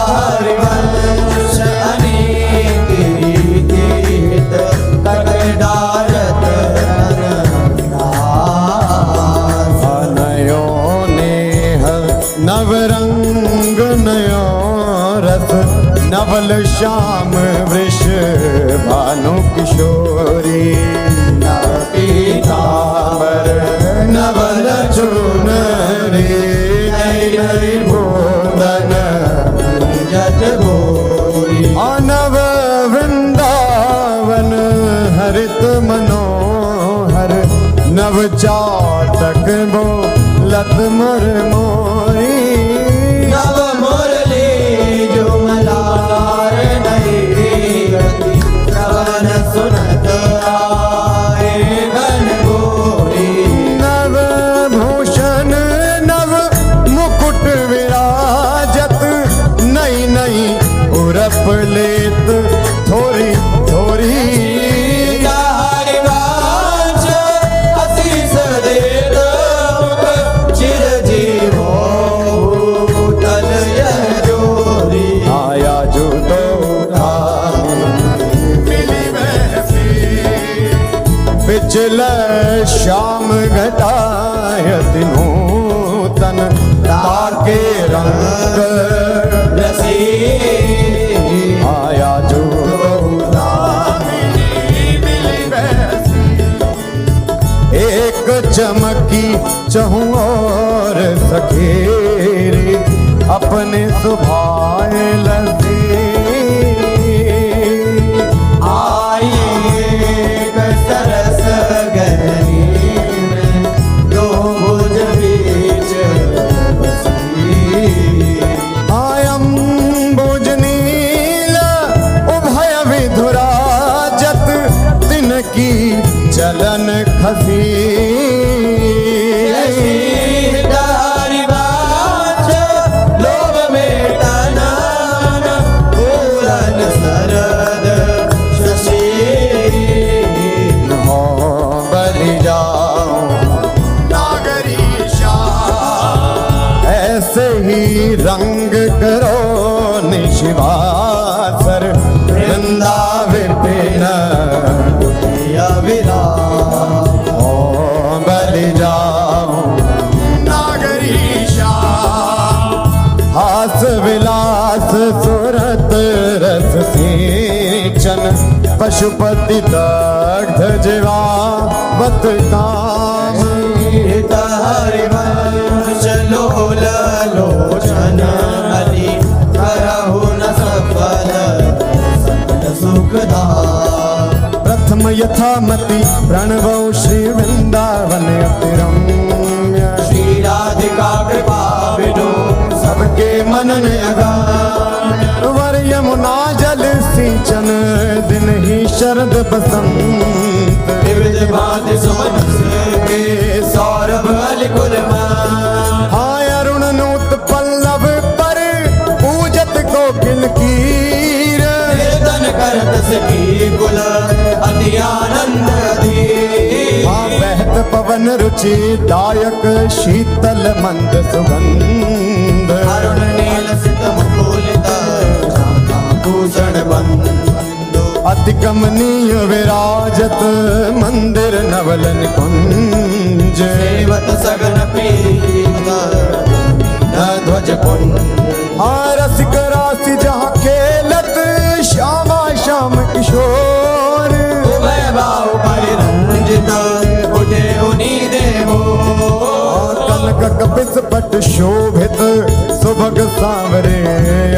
हरिवंश अनेक रीत कटडारत नयो नेह नवरंग नयो रस नवल श्याम वृष भानु किशोरी नव पीतांबर नवल चुनरी नई नई भोदन जट भोरी नव वृंदावन हरित मनोहर नव चाटक बो लत मर मोरी नव मुरली जो मलार नहीं गति श्रवण सुनत आए घन गोरी नव भूषण नव मुकुट विराजत नई नई उरप लेत थोरी थोरी हरिवंश आशीष देत चिर जीवो भूतल यह जोरी आया जो दो मिली वैसी पिछले श्याम घटायत नूतन ताके रंग रसी आया जो एक चमकी चहु और सखेरी अपने सुभाए लगी आए सरस गहरी में दो भुज बीच बसी आयम बुजनील उभय विधुराजत तिनकी चलन खसी हरिवंश लोभ में टनान पूरन सरद शशि हो बलि पशुपति दग्ध जीवावत काम हित हरिवंश लोल लोचन हरि करहु न सफल सकल सुखदा प्रथम यथामति प्रणवो श्री वृंदावन अति रम्य श्री राधिका कृपा बिनु सबके मनन अगान वर यमुना जल सिंचन दिन ही शरद बसंत विविध भांति सुमन के सौरभ अलिकुल मान हाय अरुण नूत पल्लव पर पूजत कोकिल कीर कीर्तन करत सखी कुल अति आनंद अधीर हाँ बहत पवन रुचि दायक शीतल मंद सुगंध अरुण नील सित मुकुलित भूषण बंधु अति कमनीय विराजत मंदिर नवल निकुंज सेवत सगन पीत न ध्वज कुंज हाँ रसिक राशि जहाँ खेलत श्यामा श्याम किशोर उभय बाहु परिरंजित उठे उनी देवो कनक कपिस पट शोभित सुभग सांवरे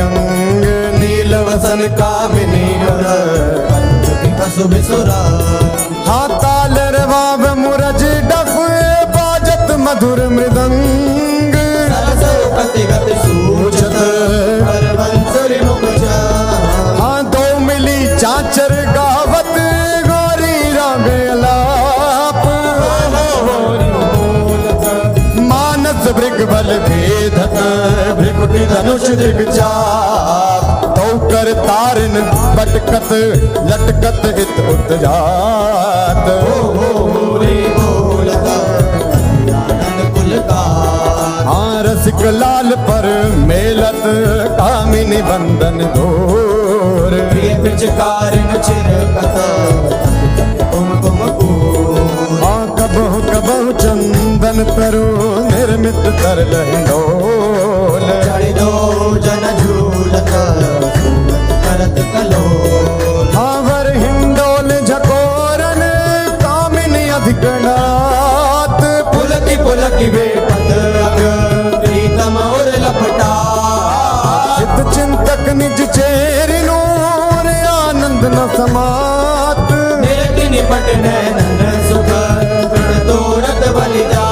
अंग नील वसन कामिनी पशु बिसुरा हाँ ताल रवाव मुरज डफ बाजत मधुर मृदंग सरस्वती गति सूचत हर बंसुरी मुख हाँ दो मिली चाचर गावत गौरी राग अलाप मानस भृग बल भेदत भृकुटी धनुष दिग्चाप तो कर तारन पटकत लटकत इत उत जात आनंद कुल का हाँ रसिक लाल पर मेलत कामिनी बंदन घोर प्रिय पिचकारिन चिरकत कुमकुम कूर हाँ कबहु कबहु चंदन तरु निर्मित तर लहिडोल चढ़ी दो जन झूलत करत कलोल हाँ वर हिंडोल झकोरन कामिनी अधिकनाथ पुलकी बेपत अग प्रीतम और लपटा चित चिंतक निज चेरिनो रे आनंद न समात निरति निपट नैनन सुख दृढ़ तोरत बलिदा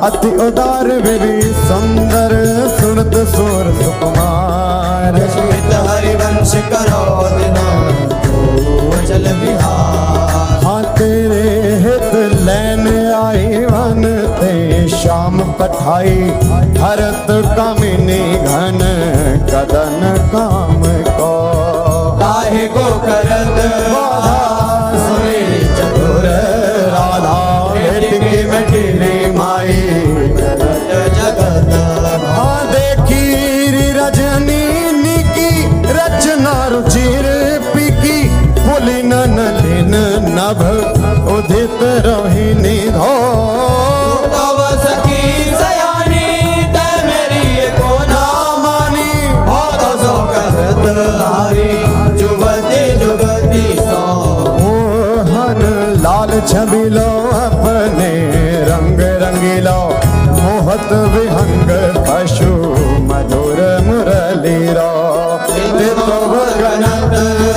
अति उदार विधि सुंदर सुरत सुर सुकुमार स्मित हरिवंश करो दिन चल विहार हाँ तेरे हित लैन आई वन ते श्याम पठाई भरत कामिनी घन कदन काम को काहे को करत सुने चतुर राधा भेटकी मटिली माई जगत जगत हाँ देखी रजनी की रचना रुचिर पिकी पुली नलिन नभ उदित रोहिणी धो तव सखी सयानी ते मेरी को ना मानी बहुत सो कहत हारी जुगति जुगति सो मोहन लाल छबिलो अपने रंग रंगीलो मोहत विहंग पशु मधुर मुरली रो तो गणत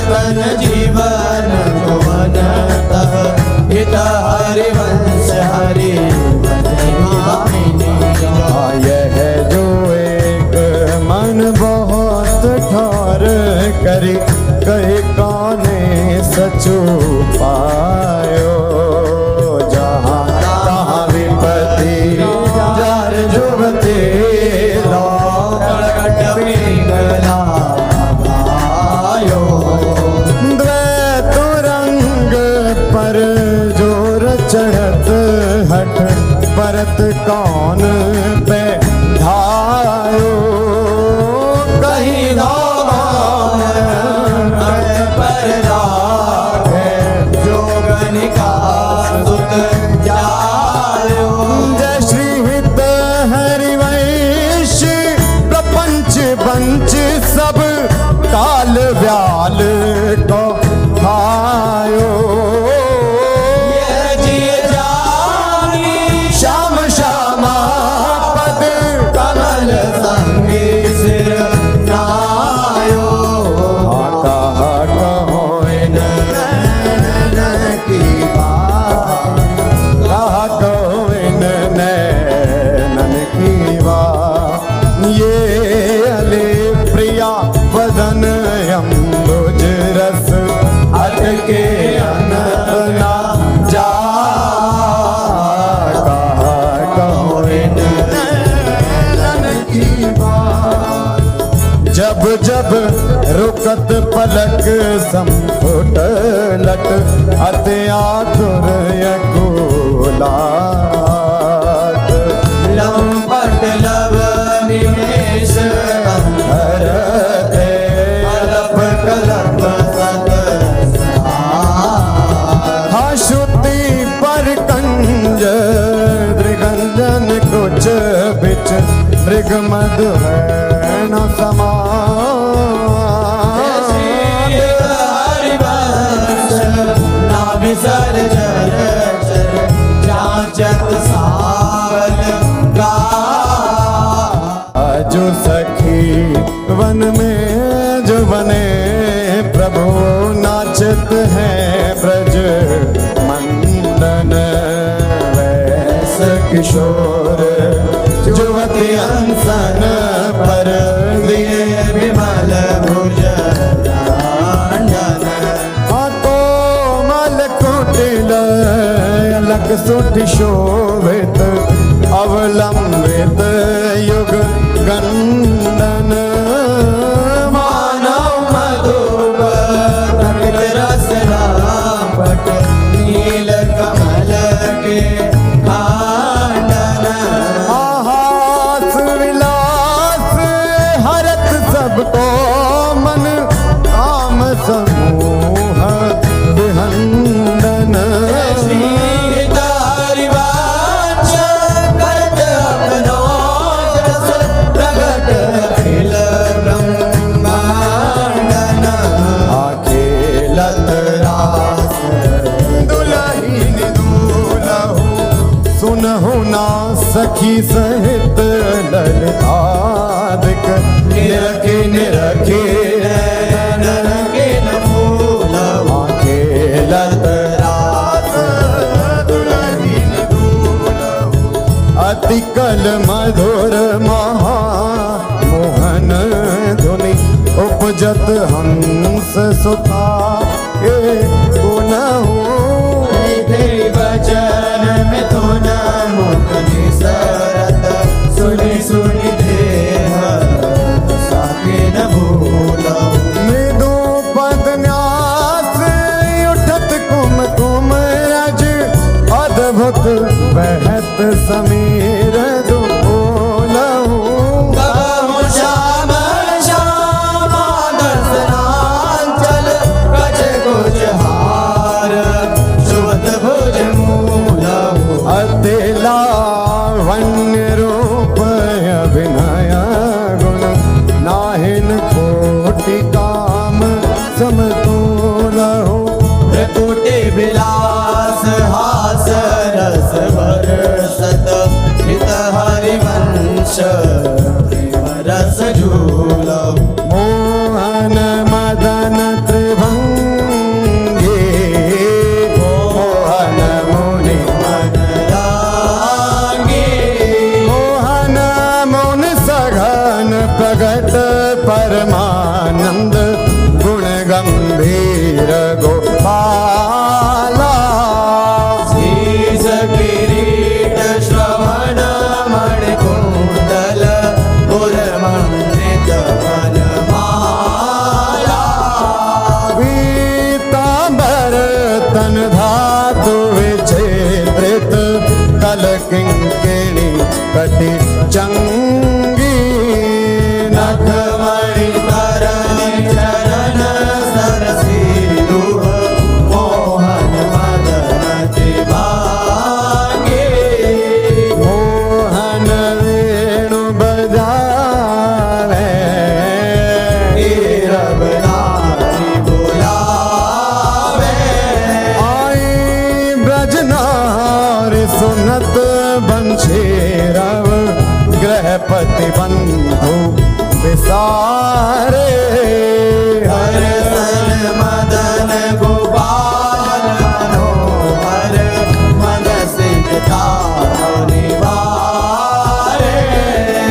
तन जीवन भुवनत हित हरिवंश हरि यह जो एक मन बहुत ठार करी कहे काने सचु पायो जहाँ तहाँ विपत्ति जार जुगते लो कड़कट पिंगला आयो द्वैत रंग पर जोर चढ़त हट परत कौन पे धायो कहीं धाम पर राखे जोगनिका सुत जायो जय श्री हित हरिवंश प्रपंच पंच सब काल व्याल को जब रुकत पलक संपुट लट अति आतुर यकुलात लंपट लव निमेष हर दे अलप कलप सत श्रुति पर कंज दृगंजन कुछ बिच मृग मधु है न समा हरिवंश नाभिसर जर जाचत सावल का जो सखी वन में जो बने प्रभु नाचत है ब्रज मंदन वैस किशोर जुवती अंसन पर दिए विमल भुज कोमल कुटिल अलक सुठ शोभित अवलंबित युग गंडन मानव मधुप प्रकट रस रापट नील कमल के खांडन हास विलास हरत सबको मन काम समूह विहंडन हरिवंश करत अपनो जस प्रगट अखिल ब्रह्मांडन अखिलत रास दुलहीन दूलहु सुनहु ना सखी सहित ललितादिक निरखी निरखी के नमूल अखिलत रास दुलहीन दूलहु अति कल मधुर महा मोहन धुनि उपजत हंस सुता ए पुनहु वचन मिथुन मुख निसरत सुनि सुनि देह साके न भूलौ मृदु पद न्यास उठत कुम कुम रज अद्भुत बहत समीर दुलहु कहु श्याम श्याम दसनांचल कछ कुछ हार सुवत भुज मूलहु अति लावण्य रूप अभिनय गुण नाहिन कोटि काम समतुलहु प्रकुटि विलास हास रस बरसत हित हरिवंश प्रेम रस झूलौ मोहन मदन त्रिभंगी मोहन मुनि मन रागी मोहन मुन सघन प्रगट परमानंद गुण गंभीर गोपाला शीश किरीट श्रवण मणि कुंडल पुरमंडित वनमाला पीतांबर तन धातु विच्छेदित कल किंकिणी कटि चंगी नख मणि तरनि चरण सरसी दुह मोहन मदन त्रिभागे मोहन वेणु बजावे नीरव नारी बुलावे आई ब्रजनारी सुनत बंशी रव गृहपति बंधु विसारे हर सन मदन गोपाल मनोहर मन सिंह निवारे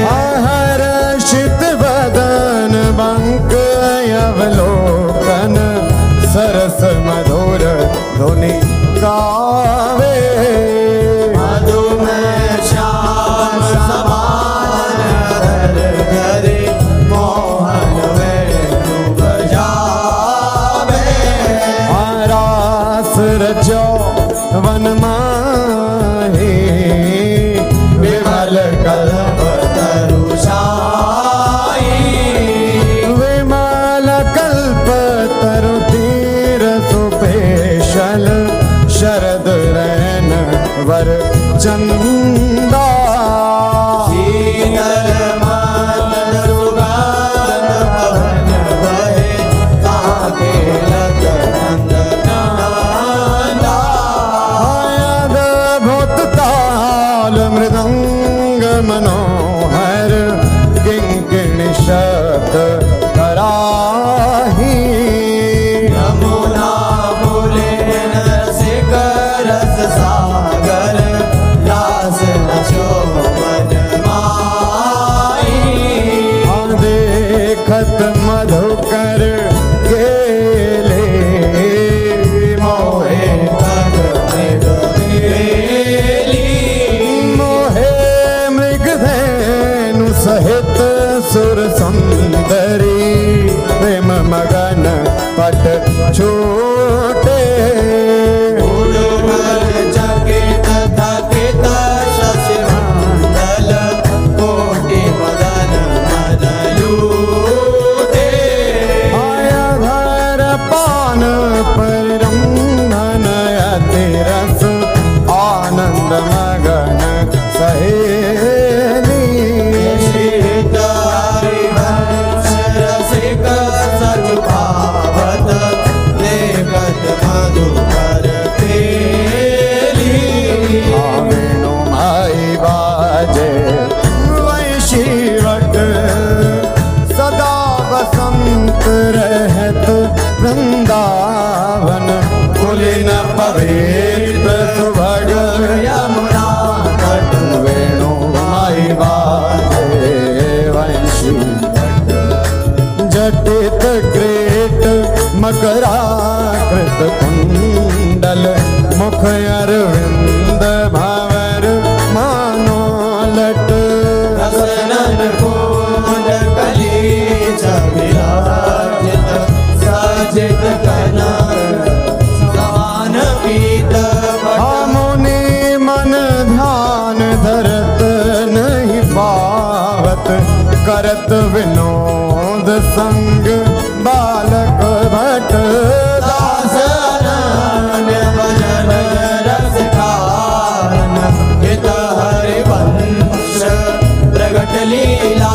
हर शित बदन बंक अवलोकन सरस मधुर धुनि गावे मधुमेह श्याम समान हर घरे मोहन वे कल्पतरुषायी विमल कल्पतरु तीर सुपेशल शरद रैन वर चंदा शीतल मातल सुगंध पवन बहे ताके लग नंदनांदा अद्भुत ताल मृदंग मनोहर किंकिणी शब्द कराही यमुना बोले रसिक रस सागर रास शोभन माई देखत मधुकर गेले मोहे तग मृग मेली मोहे मृगधेनु सहित सुर सुंदरी प्रेम मगन पट छोटे उड़ुमल चकित थकित शशिमंडल कोटि मदन मदलूटे आया भर पान परिरंधन अति रस आनंद मगन सहेली श्रीत हरिवंश रसिक सचु पावत देखत मधुकर पेली वेणु माई बाजे वैशीवट सदा बसंत रहत वृंदावन कुलीन पवित्र सुभग यमुना तट वेणु माई बाजे वैशीवट जटित ग्रेट मकराकृत कुंडल मुख अरविंद भंवर मानो लट रसनन कुंड कली विराजित सजित कनक समान पीत मुनि मन ध्यान धरत नहीं पावत करत विनोद संग बालक भट दास अनन्य भजन रस कारण हित हरिवंश प्रगट लीला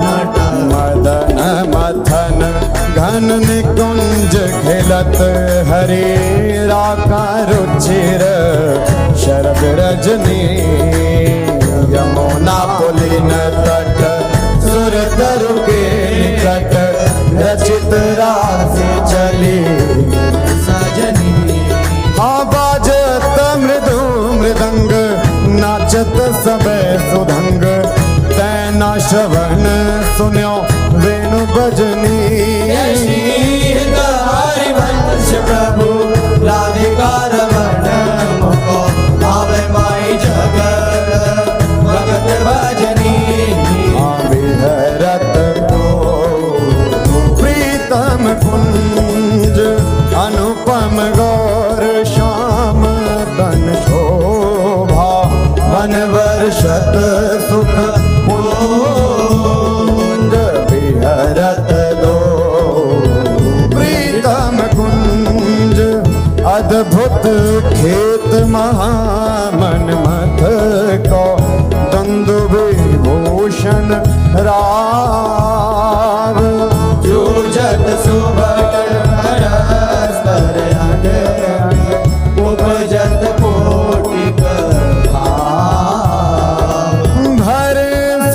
नट मदन मथन घन निकुंज खिलत हरे राका रुचिर शरद रजनी यमुना पुलिन तट सुर तरु के निकट रचित राशि चली सजनी बाजत मृदु मृदंग नाचत सब सुधंग तैना श्रवण सुन्यो वेणु बजनी हित हरिवंश प्रभु राधिका रमण मुको भावे माई जगत भगत भजनी विहरत प्रीतम कुंज अनुपम गौर श्याम तन शोभा वन वर्षत सुख पुंज विहरत दो प्रीतम कुंज अद्भुत खेत महामन मथ को दंदु विभूषण राव जूझत सुभट परस्पर अंग उपजत कोटिक भाव भर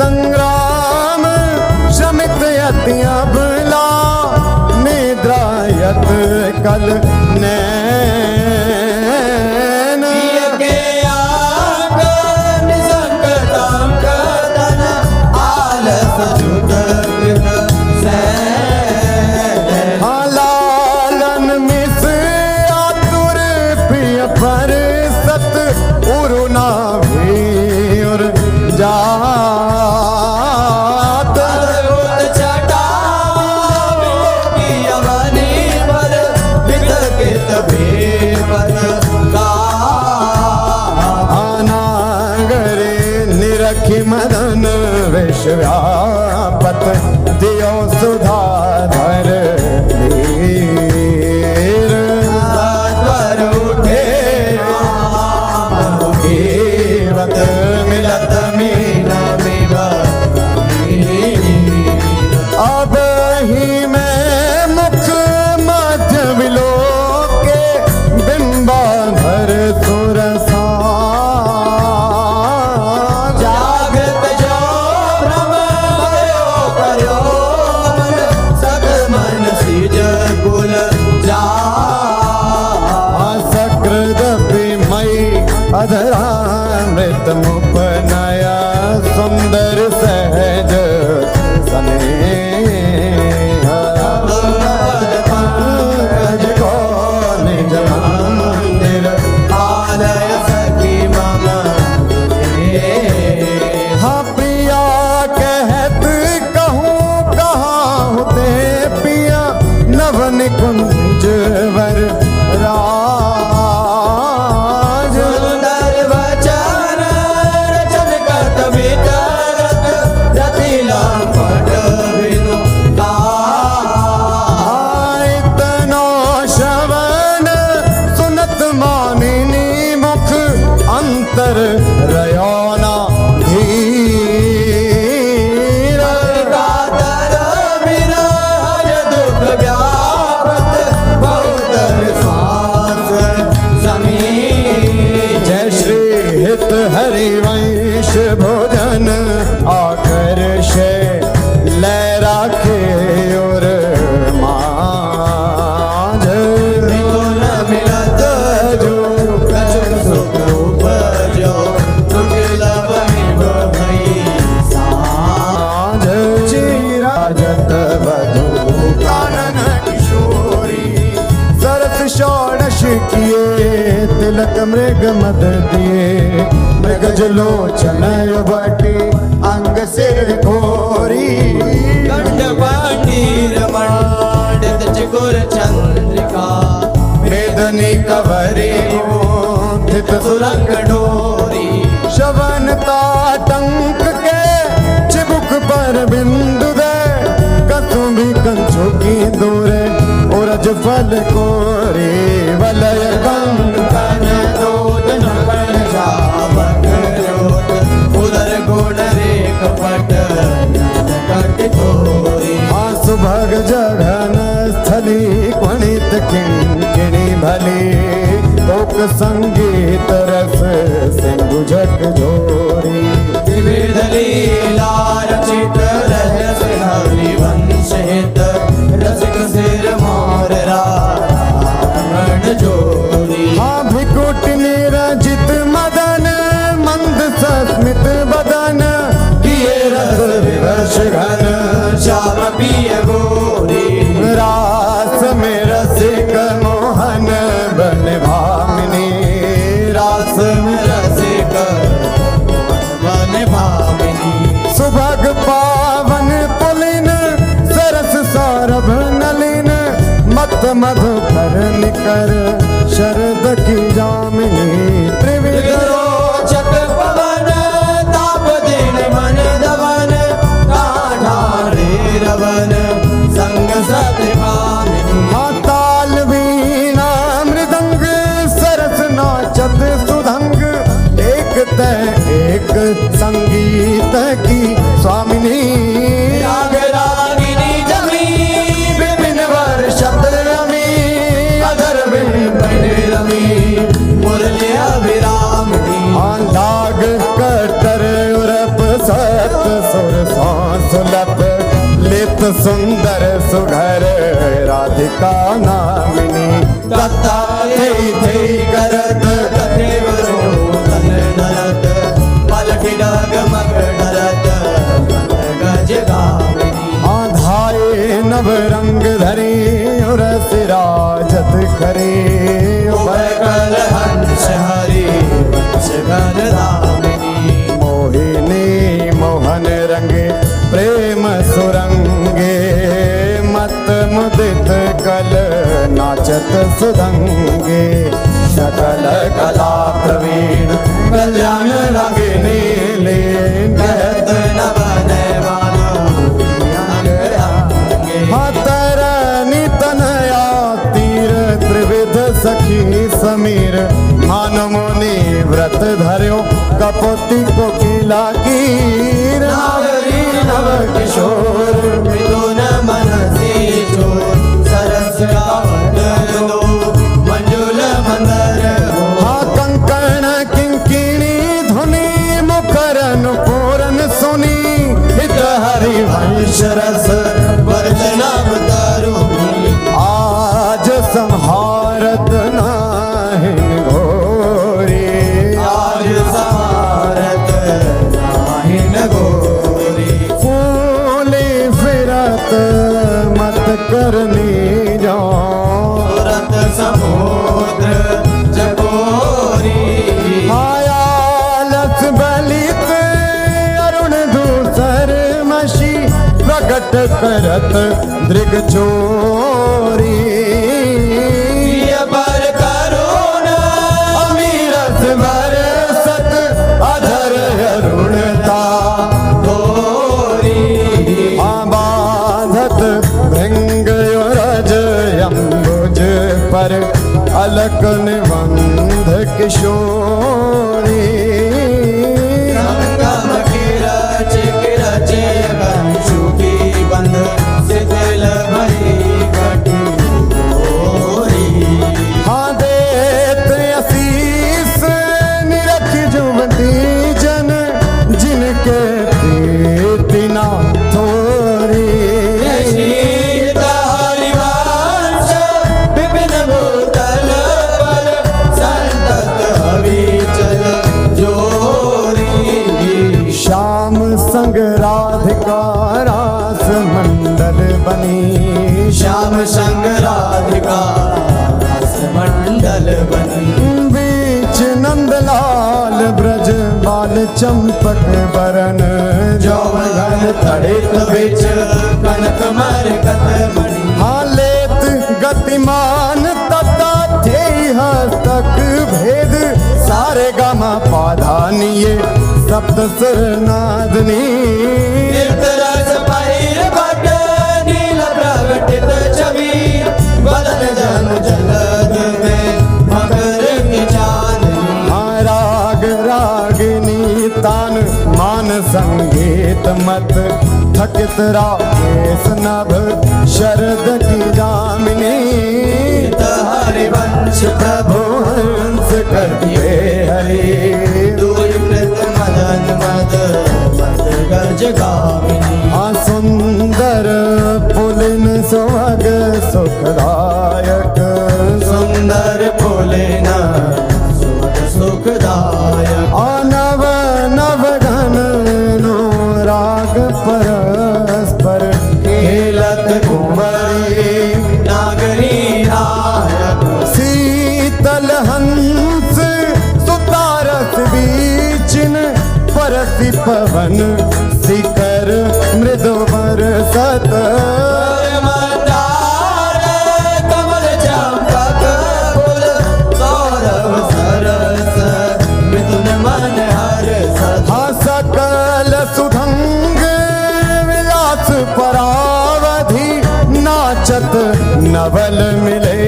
संग्राम शमित यति अबला निद्रायत कल नैन पिय के रखी मदन विश्व्यापत दियो सुधाधर वीर पर उठे कीवत मिलत मीना अब ही मैं मुख मध्य विलोके बिंबाधर सुरसा जागृत जो भ्रम भयो करो सग मन सिज कुल जा सकृदपि मयि अधरामृत मुपनया सुंदर सहज स्नेह पंकज को निज मंदिर आलय सखी मम हाँ पिया कहत कहूँ कहाँ ते पिया नव निकुंज वर राज सुंदर वचन रचन करत विचरत रति लंपट बिनु इतनो श्रवण सुनत मानिनी मुख अंतर रयोना धीर कातर विरह दुख व्यापत बहुत विश्वास समीर जय श्री हित हरिवंश भोजन आकर्ष लै राखे और मांझ मिलुन मिलत जो कछु सुख उपजो दुर्लभ निभ भई साँझ चिराजत वधु कानन किशोरी सरस षोडश किए तिलक मृग मद दिए मृगज लोचन बटी अंग सिर घोरी कंठ पाटीर मंडित चिकुर चंद्रिका वेदनी कवरी थित सुरंग डोरी शवनता टंक के चिबुक पर बिंदु दे कसुंभी कंचो की दूरे उरज फल कोरी वलय कंकन दोदन कण जावक जोत उदर गुण रेख पट कट तोरी सुभग जघन स्थली क्वणित किंकिणी भली लोक संगीत रस सिंधु झक झोरी विविध लीला रचित रहस्य हरि वंश हित रसिक सिर मोर रावण जोरी हाँ भिकुट निरजित मदन मंद सस्मित बदन किए रस विवश घन श्याम पिय गोरी रास में रसिक मोहन बन भामिनी रास में रसिक वन भामिनी सुभग पावन पुलिन सरस सौरभ नलिन मत मधुकर निकर शरद की जामिनी त्रिविध रोचक पवन ताप दिन मन दवन काढ़ारे रवन संग सत्य कामिनी ताल वीणा मृदंग सरस नाचत सुधंग एक तय एक संगीत की स्वामिनी राग रागिनी जमी विपिन वर्षत रमी अधर बिंबन रमी मुरली अभिरामिनी लाग कटर उरप सत सुर सुलभ लित सुंदर सुघर राधिका नामिनी तत्ता थे करत तथेव रोदन नरत पलटि डग मग डरत गज गामिनी आधाए नव रंग धरी और सिराजत खरी उभय कल हंस हरि वंश घर रामिनी मोहिनी मोहन रंगे प्रेम सुरंगे मत मुदित कल नाचत सुधंगे सकल कला प्रवीण कल्याण रंगे नीले धर्यो कपोती कोकिला की नागरी नव किशोर मृदुन मनसी चोर सरस गावत दो मंजुल मंदर हो हाँ कंकण किंकिणी धुनी मुखरन पूरन सुनी हित हरि वंश रस वर्जनाम तारुणी आज संहारत नाहिन घोरी आज सहारत नाहिन गोरी फूली फिरत मत करनी जाओ तुरत समुद्र जगोरी मायालस बलित अरुण दूसर मशी प्रकट करत दृग चोरी प्रिय पर करुण अमीरस बरसत अधर अरुणता गोरी बांधत भृंग रज अम्बुज पर अलक निबंध किशोरी कम किरच किरच कंशुकी बंध शिथिल भई घटी गोरी हाँ देत आशीष निरख जुवती जन जिनके प्रीति ना थोरी शीत हरिवंश विपिन भूतल पर संतत हविचल जोरी श्याम संग राधिका रास मंडल बनी श्याम संग राधिका रस मंडल बनी बीच नंदलाल ब्रज बाल चंपक बरन जौवन तड़ित बिच कनक मरकत मणि हालेत गतिमान तता थे हस्तक भेद सारे गामा पाधानिये सप्त सुर नादनी रस पहिर भट नील प्रगटित छवि बदन जन जलद में मकर की चांदनी हाँ राग रागिनी तान मान संगीत मत थकित राकेश नभ शरद की जामिनी हरिवंश प्रभु हंस करते हरि दूर कृत मदन मद मद गज गामिनी हाँ सुंदर पुलिन सुहाग सुखदायक सुंदर फूलेना सुख सुखदायक नव नव घन नो राग परस्पर खेलत कुंवरी नागरी नायक शीतल हंस सुतारस बीचिन परसि पवन शिखर मृदु बरसत मंदार कमल चंपक फूल सौरभ सरस मिथुन मन हर्ष हाँ सकल सुधंग विलास परावधि नाचत नवल मिले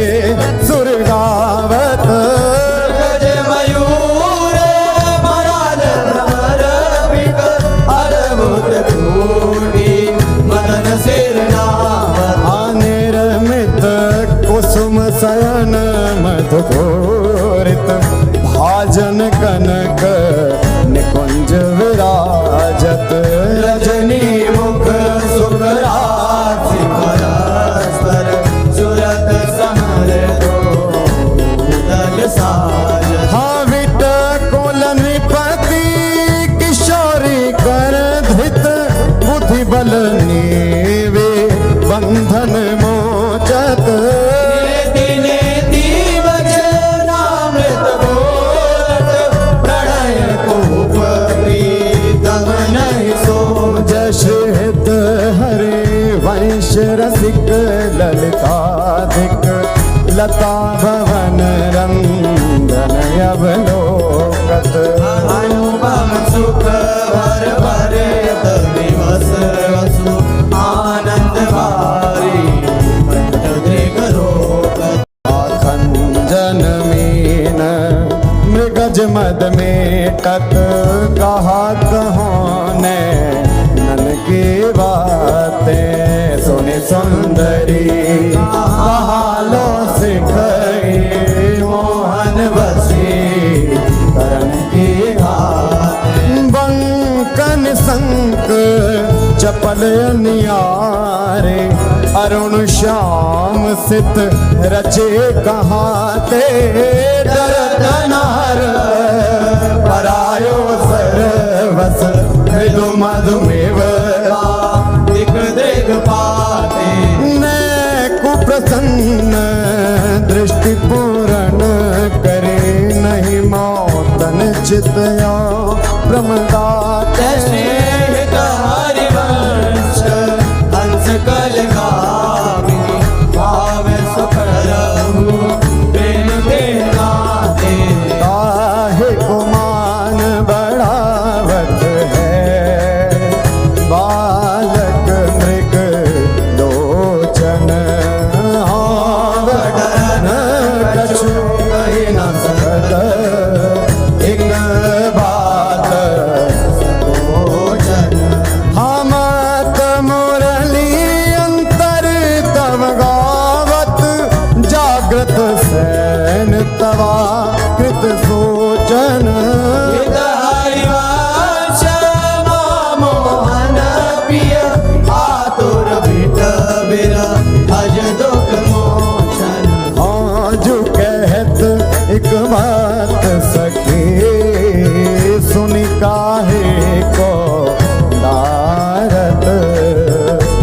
सुरगावत गज मयूर मराल भ्रमर बिक अद्भुत कोटि मदन सिर नावत निर्मित कुसुम शयन मधुघोरित भाजन कनक निकुंज विराजत रजनी मुख सुखरासि परस्पर सुरत समर दो दल साज हाँ विट कुल नृपति किशोरी कर धृत बुद्धि बल नीवे बंधन मोचत दिने दीव वचनामृत बोलत प्रणय कूप प्रीतम नहीं सो जश हित हरे वंश रसिक ललिताधिक लता भवन रंगन अवलोकत अनुपम सुख भर भरे दिवस वसु आनंद भारी खंजन मीन मृगज मद में समेटत कहा कहों ने नन की बातें सुनी सुंदरी कहालो सिखाई मोहन बसी करण की घात बंकन संक चपल नियारे अरुण श्याम सित रचे कहाते डरत नार परायो सरवस मृदु मधुमेव दिग दिग पाते ने कुप्रसन्न दृष्टि पूर्ण करे नहीं मौतन चितया प्रमदाते हरिवंश हंस कल गामिनी भाव सुख रहु प्रेम के नाते काहे गुमान बढ़ावत है बालक मृग लोचन डरन कछु कही न सकत एक बात सोचन हम मुरली अंतर तव गावत जागृत सैन तवा कृत सोचन मोहन पिय आतुर बिट बिरा अज दुख मोचन आज कहत एक बात सखी सुनी काहे को दारत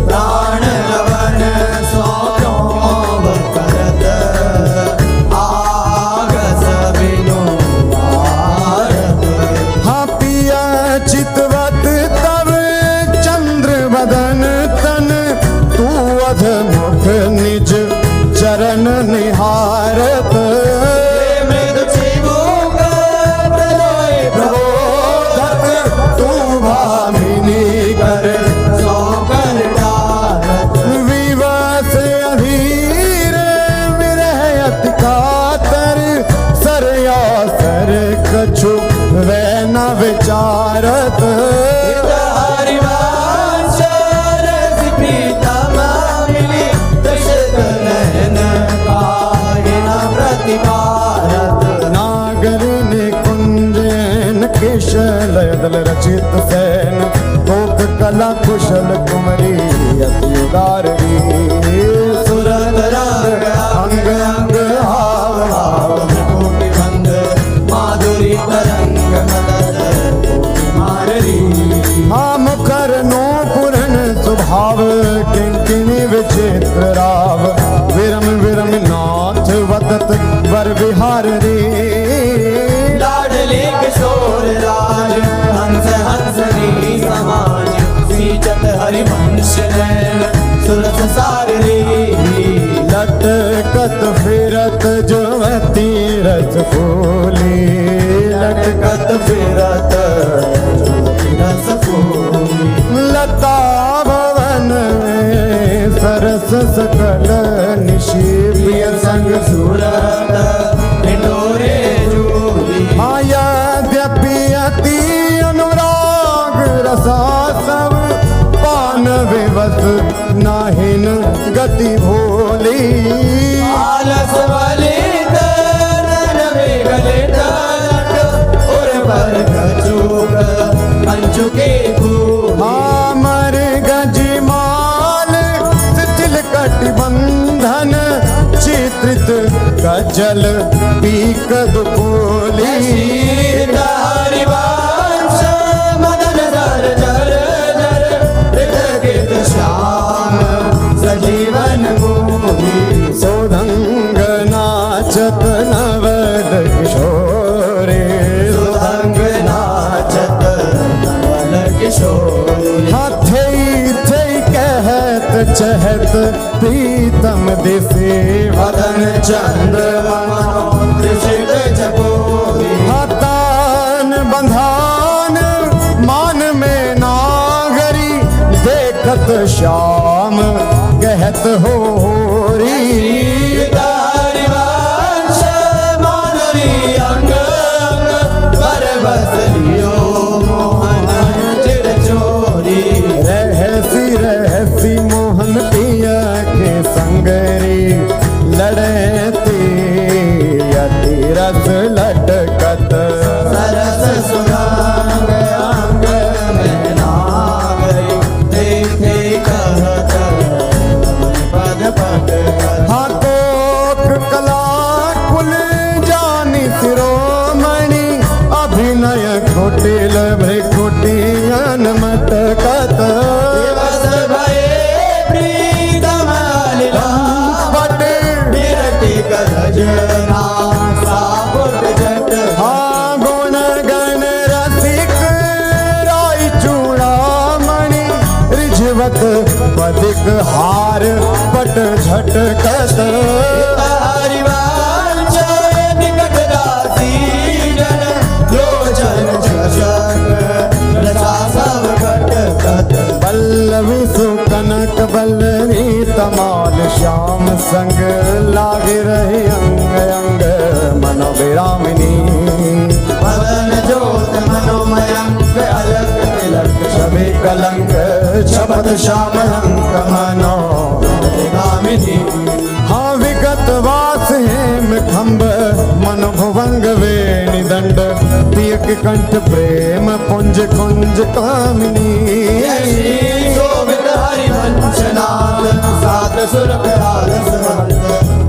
प्राण रवन सोम करत आगस बिनु भारत हाँ पिया चितवत तब चंद्र बदन तन तू अध मुख निज चरण निहारत मृदु चिबुक प्रबोधत तू भामिनी कर सो कर डारत विवश अधीर विरह अति कातर सरया सर कछु वे न विचारत हरिवंश रस प्रीतम मिली दशरथ नयन काहे न प्रतिभारत नागर निकुंजन केशल दल रचित सैन कोक कला कुशल कुमरी अति उदारी सुरत रंग अंग अंग हाव हाव कोटि बंद माधुरी तरंग मदद कोटि माररी हाँ मुखर नो पुरन स्वभाव किंकिनी विचित्र राव विरम विरम नाथ वदत वर विहार रे लाडले किशोर राज हंस हंसनी समाज सीचत हरिवंश नैन सुरस सार रे लटकत फिरत जुवती रस फूली लटकत फिरत जुवती रस फूली लता भवन में सरस सकल निशिप्रिय संग सूरत निठोरे जूली यद्यपि अति अनुराग रसा सब पान विवश नाहिन गति भोली आलस वलित नन विगलित और पर कचूक अंचुके फूल मर गजिमाल तिल कटिबंधन चित्रित कजल पीक दुपोली हरिवंश मदन दर जर जर हृदय श्याम सजीवन मोही सोधंग नाचत नवल किशोरे सोधंग नाचत नवल किशोरे हाथे थे कहत चहत प्रीतम दिसे वदन चंद्रमा त्रिशित जपोरी हाथान बंधान मान में नागरी देखत श्याम कहत होरी हरिवंश माधुरी अंग अंग पर बस लियो मोहन चिर चोरी रहसी मोहन पिया के संगरी लड़ती अति रस लटकत सरस सुरंग अंग में नागरी देखे कहत पद पद हाथोक कला कुल जानी शिरोमणि अभिनय कुटिल भ्रिकुटियन मटकत दिवस भये प्रीतम लीला पट विरति गजना सापुट जट हाँ गुण गण रसिक राय चूड़ामणि रिझवत पदिक हार पट झटकत हरिवांश निकट दासी जन लोचन चषक रसा सब घटकत पल्लवी सुकनक बल्लरी तमाल श्याम संग लागे रहे अंग अंग मनोविरामिनी मदन ज्योत मनोमयंक अलक तिलक सभी कलंक शपथ श्याम अंक मनो गामिनी हाँ विगत वास हेम खम्ब मन भुवंग वेणि दंड पियक कंठ प्रेम पुंज कुंज कामिनी शोभित हरिवंश नाद सात सुर कराल सुमंत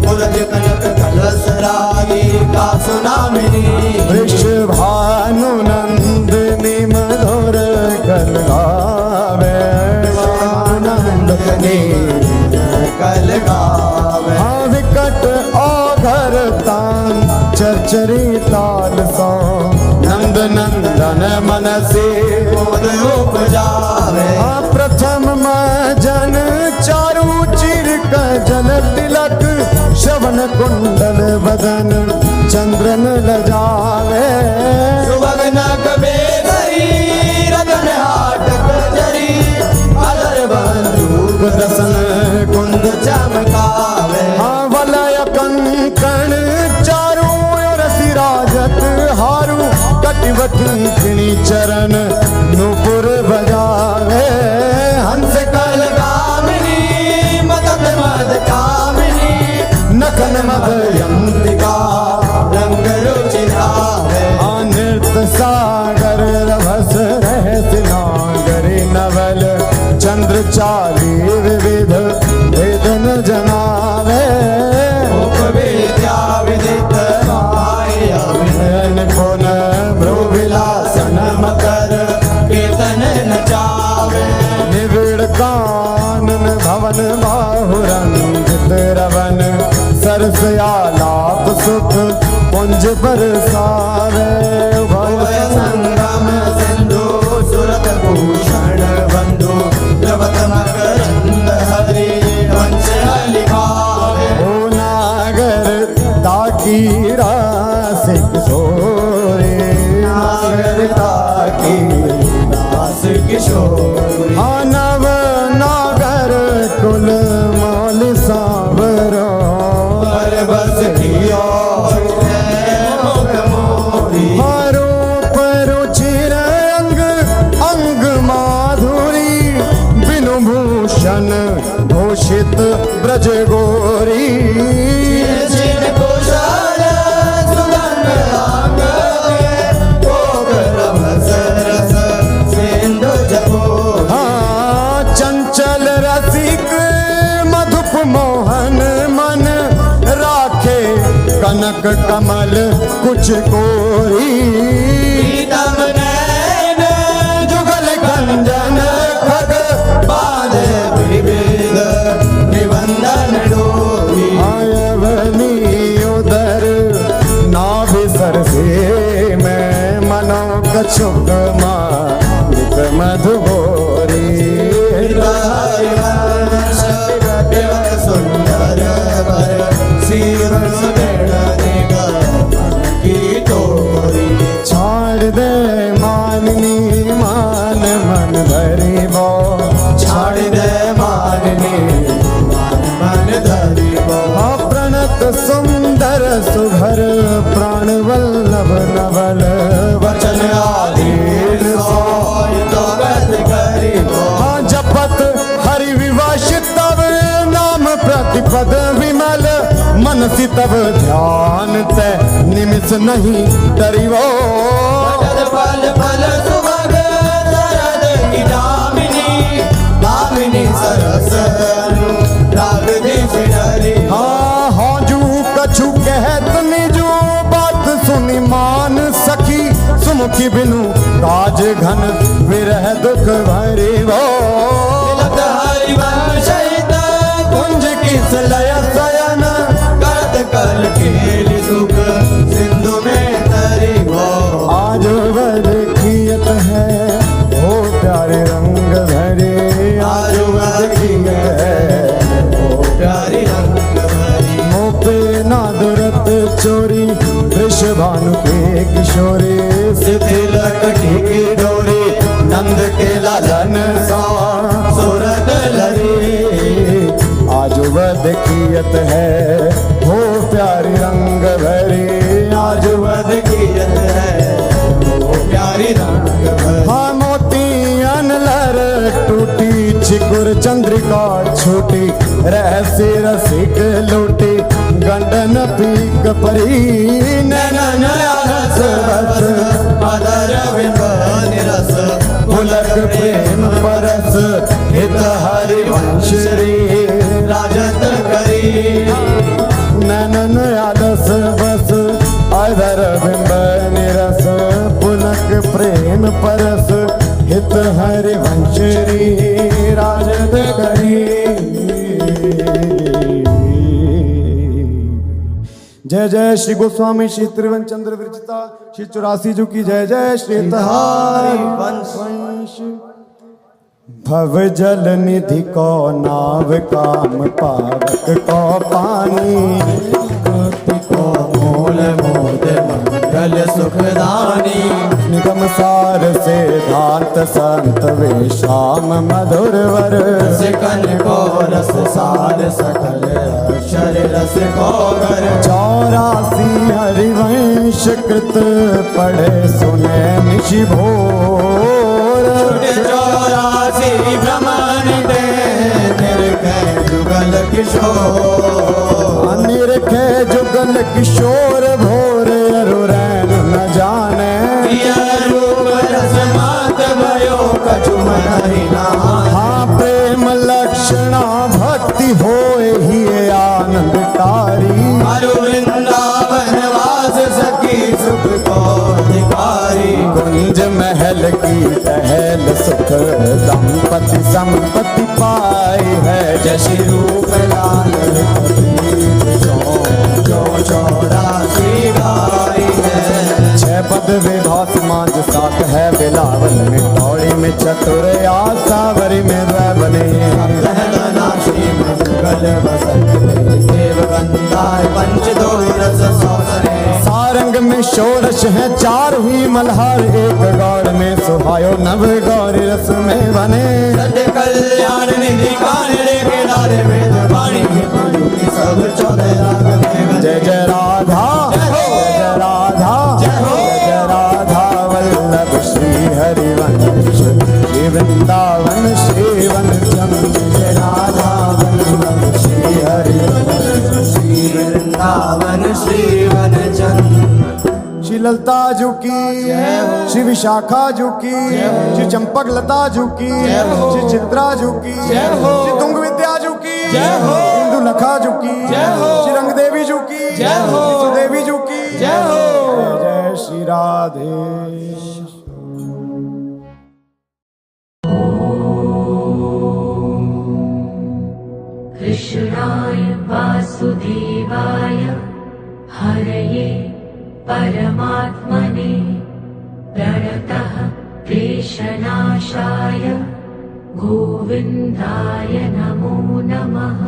पुरज कनक कलश रागी का सुनामिनी वृष भानु नंदिनी मधुर कल गावे आनंदनी कल गावे हाँ विकट औघर तान चरचरी ताल सो नंद नंदन मनसी बोध उपजावे हाँ प्रथम मजन चारु चिर जल तिलक श्रवण कुंडल बदन चंद्रन लजावे सुभगन कबेधरी रतन हाटक जरी अलर बंदूक दसन कुंद चमकावे हाँ वलय कंकण चारु रसी राजत हारु कटिवटी किणी चरण नूपुर बजावे हंस कल गामिनी मदद मद कामिनी नखन मदयंतिका रंग रुचि धावे नृत्य सागर रभस रहस्य नागरी नवल चंद्र चाली विविध वेदन जनावे विद्या विदित माय नयन कोन भ्रु विलासन मकर कीर्तन नचावे निविड़ कानन भवन बाहुरंगित रवन सरस आलाप सुख पुंज बरसावे भय संगम सिंधु सुरत भूषण बंधु द्रवत मकरंद हरि वंश लिखावे ओ नागर ताकी रासिक सोरे नागर ताकी दास किशोरी नव नागर कुल माल सावरो पर बस कियो मुख मोरी रूप रुचिर अंग अंग माधुरी बिनु भूषण भूषित ब्रज गोरी जिन कुशल सुगंध अंग कोक रभस रस सिंधु जपोरी हाँ चंचल रसिक मधुप मोहन मन राखे कनक कमल कुछ कोरी प्रीतम नैन जुगल कंजन खग बांधे विविध निबंधन डोरी आयवनी उदर नाभि सरसे में मनो कछुक मालिक मधुगोरी हरिवंश देवक सुंदर वर शिव सुदृढ़ निगम की तोरी छाड़ दे माननी मान मन भरी बो छाड़ दे माननी मन धरी बो प्रणत सुंदर सुभर प्राण वल्लभ नवल वचन पद विमल मनसि तब ध्यान तै निमिष नहीं डरिवो। फल फल सुभग शरद की दामिनी, दामिनी सरस अनुराग देश डरी। हाँ हाँ जू कछु कहत निजू बात सुनी मान सखी, सुमुखी बिनु काज घन विरह दुख भरी वो। तिलक हरिवंशित कुंज किस लय शयन, करत कल केलि सुख सिंधु में तरी वो। आज वह देखियत है वो प्यारे रंग भरे, आज वह देखियत है ओ प्यारी रंग भरी। मोपे ना दुरत चोरी वृषभानु के किशोरी। तिलक की डोरी नंद के लालन सा सूरत लरी। आज वह देखियत है वो प्यारी रंग भरी, आज वह देखियत है वो प्यारी रंग भरी। हाँ मोतियन लर टूटी छिकुर चंद्रिका छूटी, रहस्य रसिक लूटी गंडन पीक परी। नैनन रस बस मदर विमान रस, पुलक प्रेम परस हित हरिवंश रे। राजत करी नैनन आलस बस अधर बिंब निरस, पुलक प्रेम परस हित हरिवंश रे। राजत करी। जय जय श्री गोस्वामी श्री त्रिवन चंद्र विरचिता श्री 84 जी की जय जय श्री तहारी वंश। भव जल निधि को नाव काम पावक को पानी, को मूल मोद मंगल सुखदानी। निगम सार से धांत संत वे श्याम मधुर वर। सिकन को रस सार सकल अक्षर रस को गर। 84 हरिवंश कृत पढ़े सुने निशि भोर। 84 ब्रह्मण दे निरखे जुगल किशोर। निरखे जुगल किशोर भोर अरु रैन न जाने। रूप रस मात भयो कछु मन ही नहा। हाँ प्रेम लक्षणा भक्ति होए ही आनंदकारी। अरु वृंदावन वास सखी सुख को अधिकारी। कुंज महल की टहल सुख दंपति संपत्ति पाई है। जशी रूप लाल जो 84 गाई है। 6 पद विभास मांझ 7 है बिलावल में, तौड़ी में चतुर आसावरी में बने। श्री मंगल वसंत देव गंधार पंच दो रस सौसरे। सारंग में षोडश है 4 हुई मल्हार, एक गौड़ में सुहायो नव गौरी रस में बने। सत्य कल्याण निधि कानड़े के डाले वेद वाणी सब 14 राग में। जय जय राधा जय जय राधा जय राधा वल्लभ श्री हरिवंश श्री वृंदावन श्रीवन चंद। जय राधा वल्लभ श्री हरिवंश श्री वृंदावन श्रीवन चंद। श्री ललता जू की, श्री विशाखा जू की, श्री चंपक लता जू की, श्री चित्रा जू की, श्री तुंग विद्या जू की, इंदु लखा जू की, श्री रंग देवी जू की, श्री सुदेवी जू की। जय जय श्री राधे। कृष्णाय वासुदेवाय हरये परमात्मने प्रणतः क्लेशनाशाय गोविन्दाय नमो नमः।